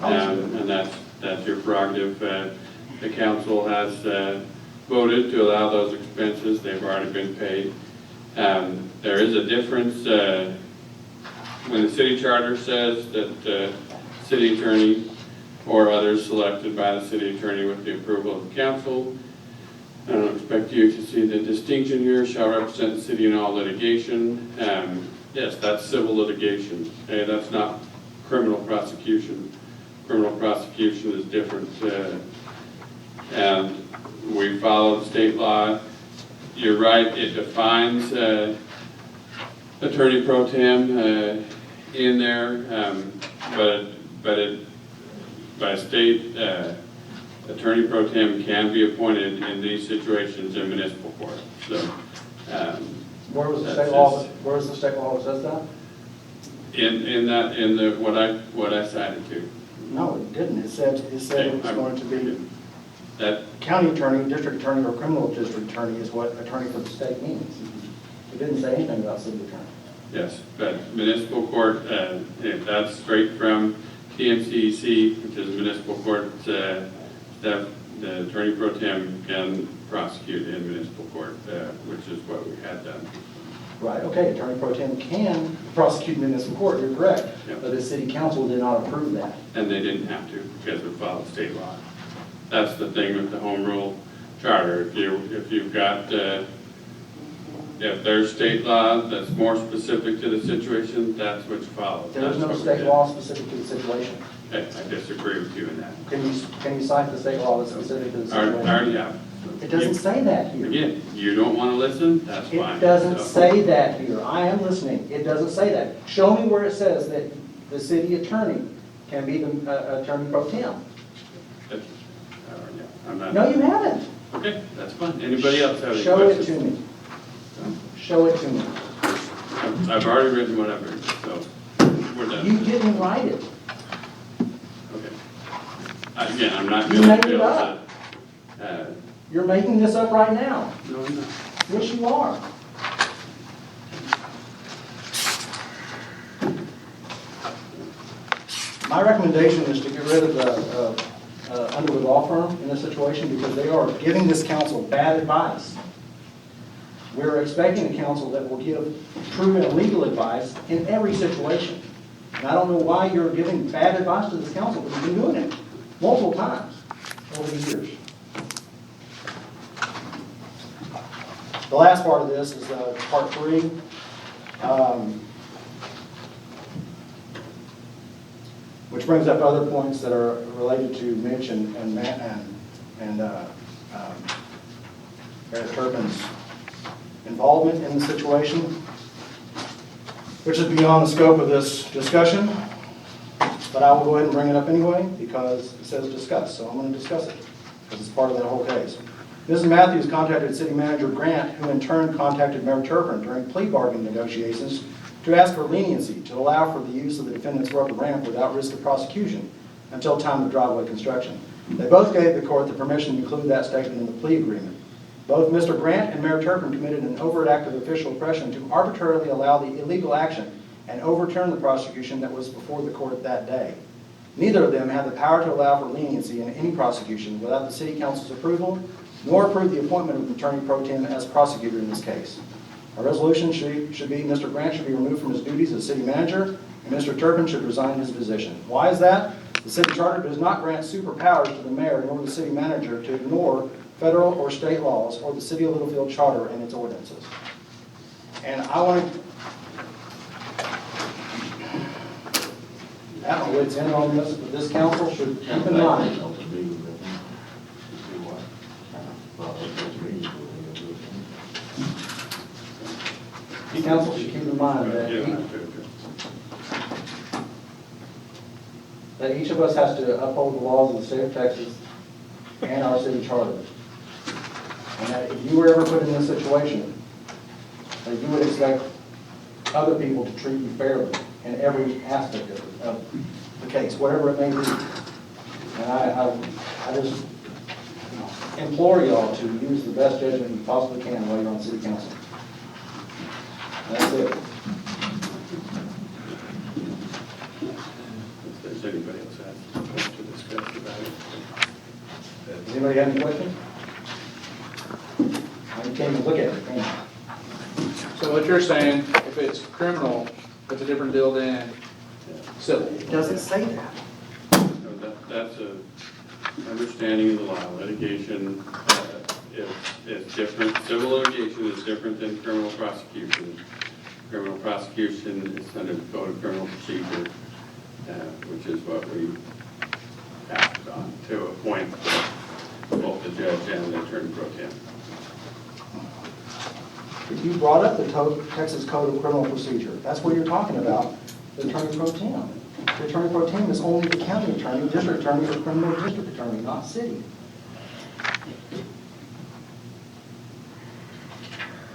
And that's your prerogative. The council has voted to allow those expenses. They've already been paid. There is a difference when the city charter says that city attorney or others selected by the city attorney with the approval of the council. I don't expect you to see the distinction here, shall represent the city in all litigation. Yes, that's civil litigation. Okay, that's not criminal prosecution. Criminal prosecution is different. And we follow the state law. You're right, it defines attorney pro tem in there, but by state, attorney pro tem can be appointed in these situations in municipal court. So, Where was the state law? Where was the state law that says that? In the what I cited to. No, it didn't. It said it was going to be that county attorney, district attorney, or criminal district attorney is what attorney for the state means. It didn't say anything about city attorney. yes, but municipal court, if that's straight from TMCEC, which is municipal court, that the attorney pro tem can prosecute in municipal court, which is what we had done. Right, okay, attorney pro tem can prosecute in municipal court, you're correct. Yep. But the city council did not approve that. And they didn't have to because it followed state law. That's the thing with the home rule charter. If you've got, if there's state law that's more specific to the situation, that's what you follow. There is no state law specific to the situation. Okay, I disagree with you in that. Can you cite the state law that's specific to the situation? I already have. It doesn't say that here. Again, you don't want to listen, that's fine. It doesn't So- say that here. I am listening. It doesn't say that. Show me where it says that the city attorney can be the attorney pro tem. I'm not. No, you haven't. Okay, that's fine. Anybody else have any Show it questions? to me. Show it to me. I've already written what I've written, so we're done. You didn't write it. Okay. Again, I'm not You going made to be it able up. to. You're making this up right now. No, I'm not. Yes, you are. My recommendation is to get rid of the Underwood Law Firm in this situation because they are giving this council bad advice. We're expecting a council that will give proven legal advice in every situation. And I don't know why you're giving bad advice to this council, but you've been doing it multiple times over the years. The last part of this is part 3. Which brings up other points that are related to Mitch and Mayor Turpin's involvement in the situation, which is beyond the scope of this discussion. But I will go ahead and bring it up anyway because it says discuss, so I'm going to discuss it because it's part of that whole case. Mrs. Matthews contacted City Manager Grant, who in turn contacted Mayor Turpin during plea bargaining negotiations to ask for leniency to allow for the use of the defendant's rubber ramp without risk of prosecution until time of driveway construction. They both gave the court the permission to include that statement in the plea agreement. Both Mr. Grant and Mayor Turpin committed an overt act of official oppression to arbitrarily allow the illegal action and overturn the prosecution that was before the court that day. Neither of them had the power to allow for leniency in any prosecution without the City Council's approval, nor approve the appointment of the Attorney Pro Tem as prosecutor in this case. A resolution should be Mr. Grant should be removed from his duties as City Manager, and Mr. Turpin should resign his position. Why is that? The City Charter does not grant superpowers to the Mayor nor the City Manager to ignore federal or state laws or the City of Littlefield Charter and its ordinances. And I want to have my wits in on this, but this council should keep in mind. The council should keep in mind that each of us has to uphold the laws of the state of Texas and our city charter. And that if you were ever put in this situation, that you would expect other people to treat you fairly in every aspect of the case, whatever it may be. And I just implore y'all to use the best judgment you possibly can while you're on city council. That's it. If there's anybody else that wants to discuss about it. Does anybody have any questions? I can't even look at it. Can you? So what you're saying, if it's criminal, it's a different deal than civil? It doesn't say that. That's a understanding of the law. Litigation is different. Civil litigation is different than criminal prosecution. Criminal prosecution is under the Code of Criminal Procedure, which is what we acted on to appoint both the judge and the attorney pro tem. If you brought up the Texas Code of Criminal Procedure, that's what you're talking about, the attorney pro tem. The attorney pro tem is only the county attorney, district attorney, or criminal district attorney, not city.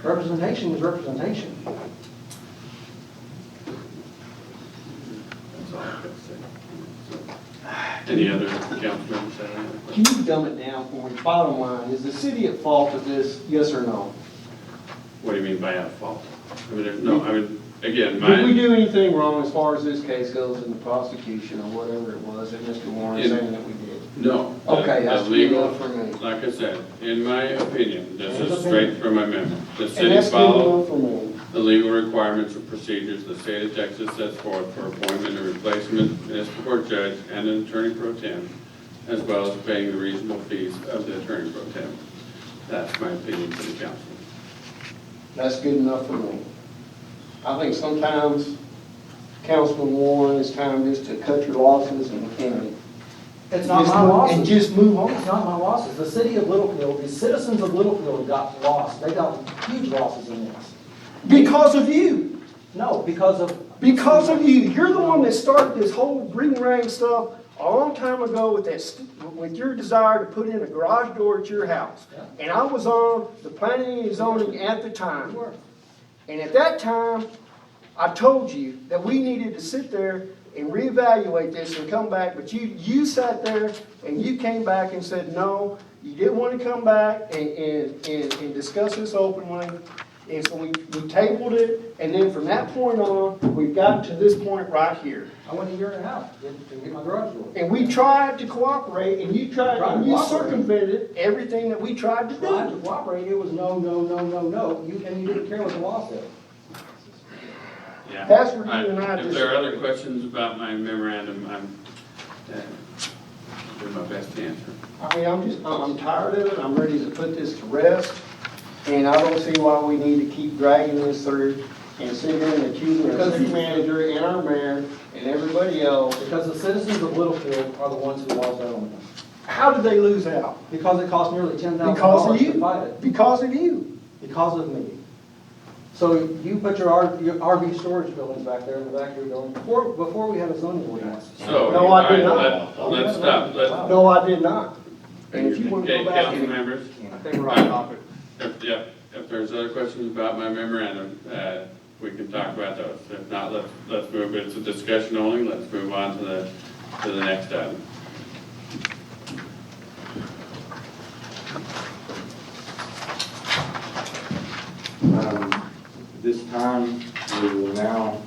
Representation is representation. That's all I've got to say. So, any other council members have any other questions? Can you dumb it down for me? Bottom line, is the city at fault of this, yes or no? What do you mean by at fault? I mean, again, Did we my, do anything wrong as far as this case goes in the prosecution or whatever it was that Mr. Warren is saying that we did? no. Okay, The that's good legal, enough for me. like I said, in my opinion, this His is opinion. straight from my memo. The And city that's good followed enough for me. the legal requirements and procedures the state of Texas sets forth for appointment and replacement municipal court judge and an attorney pro tem, as well as paying the reasonable fees of the attorney pro tem. That's my opinion for the council. That's good enough for me. I think sometimes Councilman Warren, it's time just to cut your losses and It's not just my move- losses. and just move on. It's not my losses. The city of Littlefield, the citizens of Littlefield got lost. They got huge losses in this. Because of you. No, because of. Because of you. You're the one that started this whole ring stuff a long time ago with with your desire to put in a garage door at your house. And I was on the planning and zoning at the time. And at that time, I told you that we needed to sit there and reevaluate this and come back, but you sat there and you came back and said, no, you didn't want to come back and discuss this openly. And so we tabled it, and then from that point on, we've gotten to this point right here. I went a year and a half to get my garage door. And we tried to cooperate, and you circumvented everything that we tried to Tried to do. cooperate, it was no, no, no, no, no. You didn't care what the law said. Yeah. That's where you and I If there are other disagree. questions about my memorandum, I'm doing my best to answer. I mean, I'm tired of it, I'm ready to put this to rest, and I don't see why we need to keep dragging this through and sit here and accusing our city manager and our mayor and everybody else. Because the citizens of Littlefield are the ones who lost out on this. How did they lose out? Because it cost nearly $10,000 Because of to you. fight it. Because of you. Because of me. So you put your RV storage buildings back there in the back of your building before we had a zoning ordinance. So, No, all I did right, not. let's stop. No, I did not. And if you want to Okay, go back. council members, I think we're on topic. if there's other questions about my memorandum, we can talk about those. If not, let's move, it's a discussion only, let's move on to the next item. This time, we will now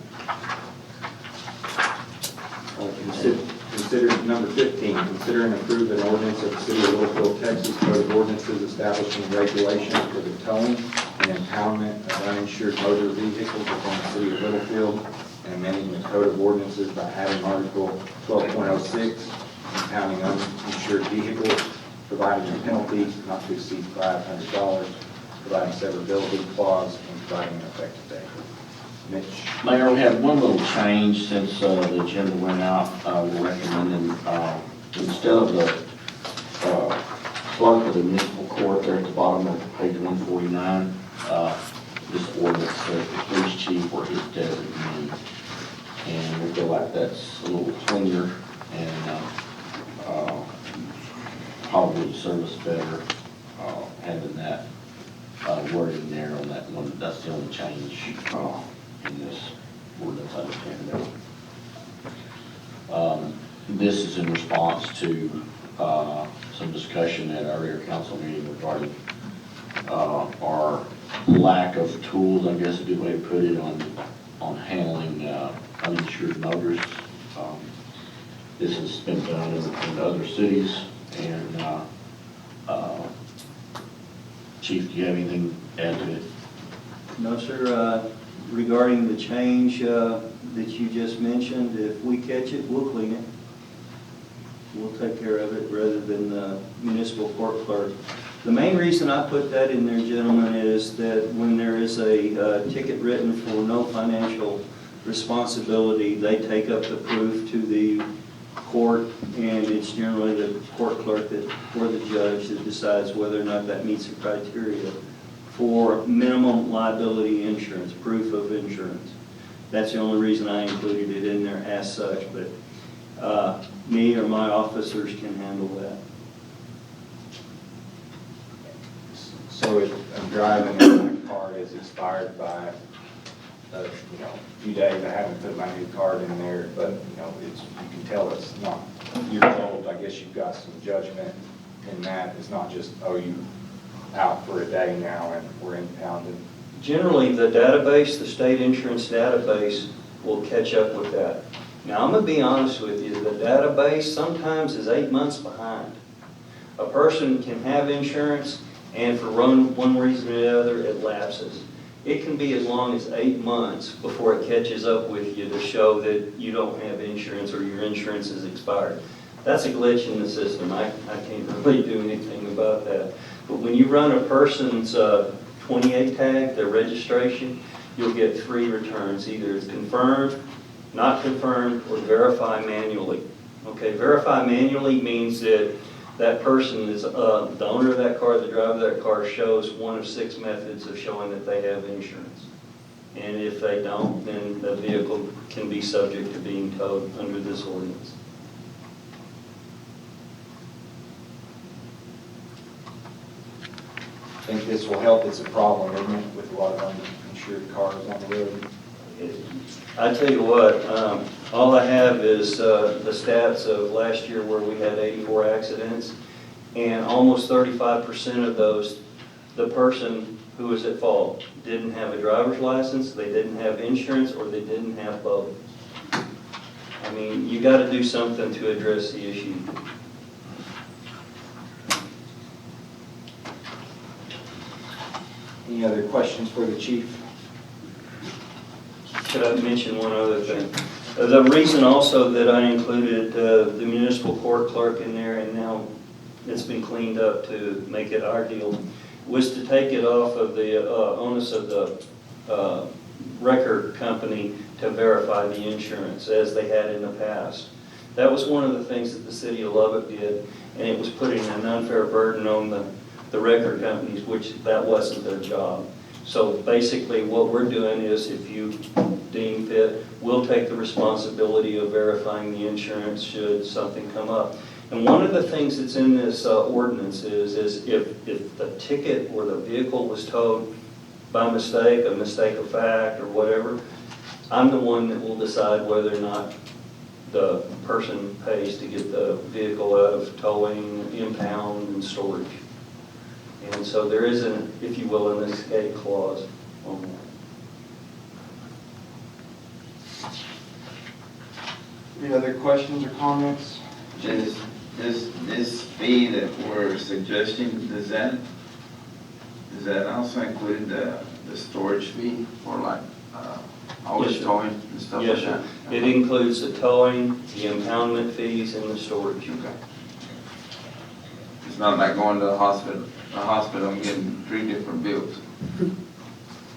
consider number 15, consider and approve an ordinance of the City of Littlefield, Texas, Code of Ordinances establishing regulations for the towing and impoundment of uninsured motor vehicles within the City of Littlefield, and amending the Code of Ordinances by adding Article 12.06, impounding uninsured vehicles, providing a penalty not to exceed $500, providing severability clause, and providing an effective date. Mitch? Mayor, we have one little change since the agenda went out. We're recommending, instead of the clerk of the municipal court there at the bottom of page 149, this ordinance says the police chief or his designee. And we feel like that's a little cleaner and probably serve us better having that wording there on that one. That's the only change in this ordinance, I understand that. This is in response to some discussion at our earlier council meeting regarding our lack of tools, I guess is a good way to put it, on handling uninsured motorists. This has been done in other cities, and Chief, do you have anything to add to it? No, sir. Regarding the change that you just mentioned, if we catch it, we'll clean it. We'll take care of it rather than the municipal court clerk. The main reason I put that in there, gentlemen, is that when there is a ticket written for no financial responsibility, they take up the proof to the court, and it's generally the court clerk or the judge that decides whether or not that meets the criteria for minimum liability insurance, proof of insurance. That's the only reason I included it in there as such, but me or my officers can handle that. So if I'm driving and my card is expired by, a few days, I haven't put my new card in there, but, you can tell it's not, you're told, I guess you've got some judgment in that. It's not just, oh, you out for a day now and we're impounded. Generally, the database, the state insurance database, will catch up with that. Now, I'm going to be honest with you, the database sometimes is 8 months behind. A person can have insurance, and for one reason or the other, it lapses. It can be as long as 8 months before it catches up with you to show that you don't have insurance or your insurance is expired. That's a glitch in the system. I can't really do anything about that. But when you run a person's 28 tag, their registration, you'll get 3 returns. Either it's confirmed, not confirmed, or verify manually. Okay, verify manually means that that person is, the owner of that car, the driver of that car shows one of 6 methods of showing that they have insurance. And if they don't, then the vehicle can be subject to being towed under this ordinance. I think this will help. It's a problem, isn't it, with a lot of uninsured cars on the road? I tell you what, all I have is the stats of last year where we had 84 accidents, and almost 35% of those, the person who was at fault didn't have a driver's license, they didn't have insurance, or they didn't have both. I mean, you got to do something to address the issue. Any other questions for the chief? Could I mention one other thing? The reason also that I included the municipal court clerk in there, and now it's been cleaned up to make it our deal, was to take it off of the onus of the record company to verify the insurance as they had in the past. That was one of the things that the city of Lubbock did, and it was putting an unfair burden on the record companies, which that wasn't their job. So basically what we're doing is, if you deem fit, we'll take the responsibility of verifying the insurance should something come up. And one of the things that's in this ordinance is if the ticket or the vehicle was towed by mistake, a mistake of fact or whatever, I'm the one that will decide whether or not the person pays to get the vehicle out of towing, impound, and storage. And so there is an, if you will, an escape clause on that. Any other questions or comments? This fee that we're suggesting, does that also include the storage fee for like always Yes, sir. towing and stuff Yes, like sir. that? It includes the towing, the impoundment fees, and the storage. Okay. It's not like going to a hospital and getting 3 different bills.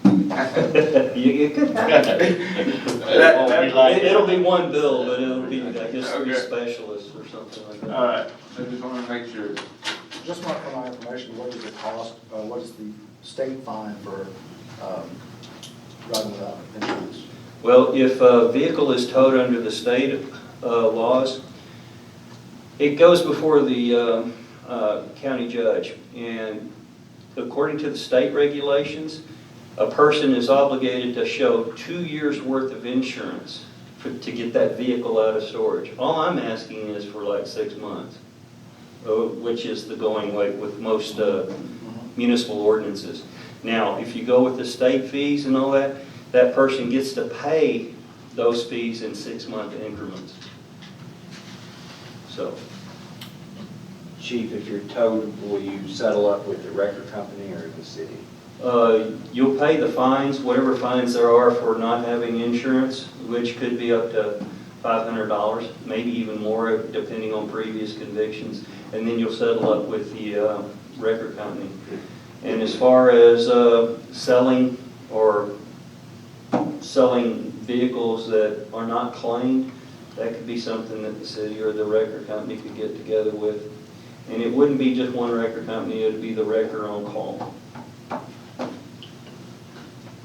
You could have it. It'll be one bill, but it'll be, I guess, 3 Okay. specialists or something like that. All right, I just want to make sure. Just for my information, what does it cost, what is the state fine for driving without insurance? Well, if a vehicle is towed under the state laws, it goes before the county judge. And according to the state regulations, a person is obligated to show 2 years' worth of insurance to get that vehicle out of storage. All I'm asking is for like 6 months, which is the going rate with most municipal ordinances. Now, if you go with the state fees and all that, that person gets to pay those fees in 6-month increments. So, Chief, if you're towed, will you settle up with the record company or the city? you'll pay the fines, whatever fines there are for not having insurance, which could be up to $500, maybe even more depending on previous convictions, and then you'll settle up with the record company. And as far as selling vehicles that are not claimed, that could be something that the city or the record company could get together with. And it wouldn't be just one record company, it would be the wrecker on call.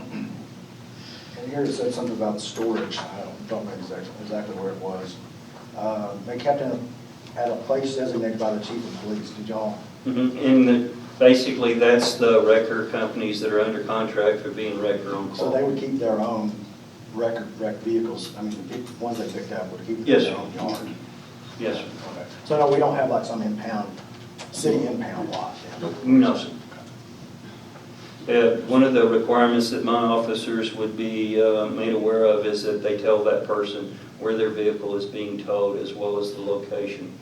And here it said something about storage, I don't know exactly where it was. They kept it at a place designated by the chief of police, did y'all? And basically, that's the record companies that are under contract for being wrecker on So call. they would keep their own wrecked vehicles, I mean, the ones they picked up would keep them Yes, in their sir. own yard? Yes, sir. Okay. So no, we don't have like some city impound lot? No, sir. One of the requirements that my officers would be made aware of is that they tell that person where their vehicle is being towed as well as the location.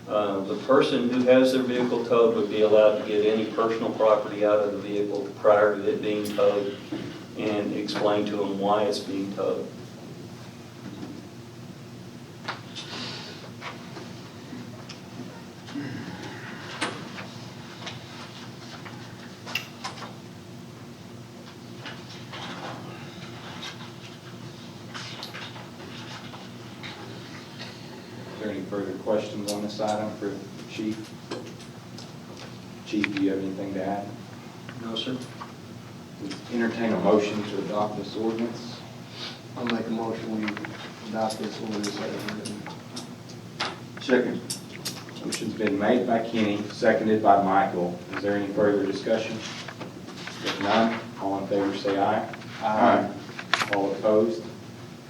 The person who has their vehicle towed would be allowed to get any personal property out of the vehicle prior to it being towed and explain to them why it's being towed. Is there any further questions on this item for the chief? Chief, do you have anything to add? No, sir. Entertain a motion to adopt this ordinance. I'll make a motion, we adopt this ordinance as written. Second. Motion's been made by Kenny, seconded by Michael. Is there any further discussion? If none, all in favor say aye. Aye. All opposed?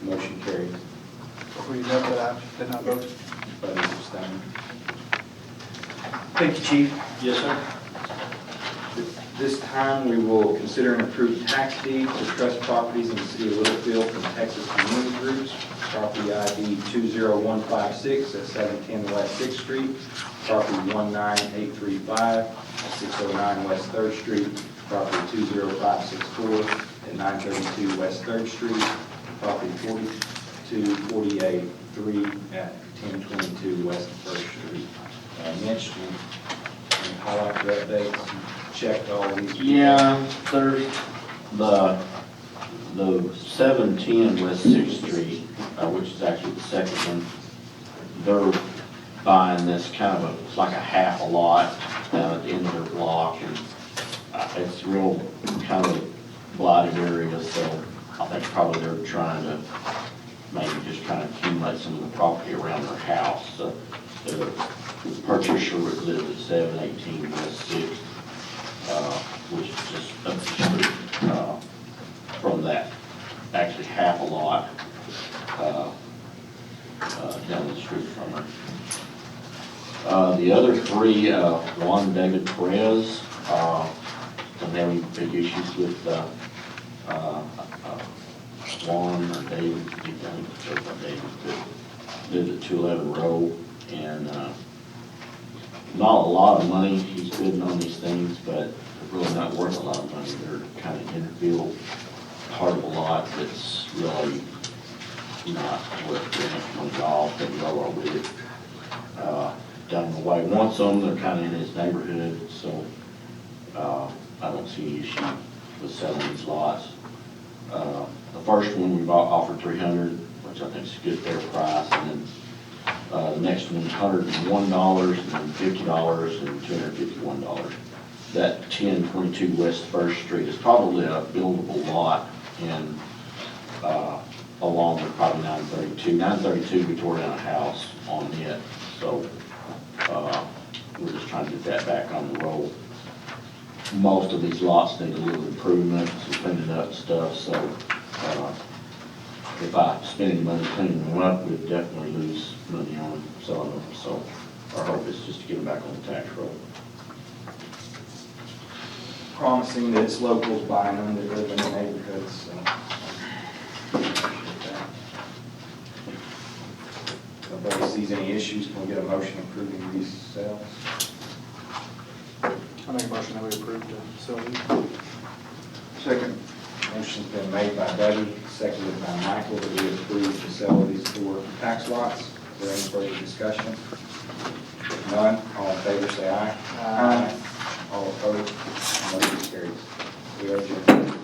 Motion carries. Before you vote that, I did not vote. Opposed, abstained. Thank you, Chief. Yes, sir. This time, we will consider and approve tax deed to trust properties in the city of Littlefield from Texas Community Groups. Property ID 20156 at 710 West 6th Street. Property 19835 at 609 West 3rd Street. Property 20564 at 932 West 3rd Street. property 4248, 3 at 1022 West First Street. Mitch, can you highlight the updates, checked all these? Yeah, there's the 710 West Sixth Street, which is actually the second one. They're buying this kind of a, it's like a half a lot down at the end of their block, and it's real kind of blighted area, so I think probably they're trying to maybe just kind of accumulate some of the property around their house. So the purchaser lives at 718 West Sixth, which is just up the street from that, actually half a lot down the street from her. The other three, one, David Perez, I'm having big issues with Juan or David, I think it's about David, that lives at 211 Row, and not a lot of money he's bidding on these things, but they're really not worth a lot of money. They're kind of infield part of a lot that's really not worth getting much money off, and lower with it. Down the way, wants them, they're kind of in his neighborhood, so I don't see any issue with selling these lots. The first one we've offered $300, which I think is a good fair price, and then the next one's $101, and then $50, and $251. That 1022 West First Street is probably a buildable lot, and along with probably 932. 932, we tore down a house on it, so we're just trying to get that back on the roll. Most of these lots need a little improvement, some cleaning up and stuff, so if I spend any money cleaning them up, we'd definitely lose money on selling them. So our hope is just to get them back on the tax roll. Promising that it's locals buying them that live in the neighborhoods, so. If nobody sees any issues, can we get a motion approving these sales? I make a motion that we approve the facility. Second. Motion's been made by Debbie, seconded by Michael, that we approve the sale of these 4 tax lots. Is there any further discussion? If none, all in favor say aye. Aye. All opposed, motion carries. We are adjourned.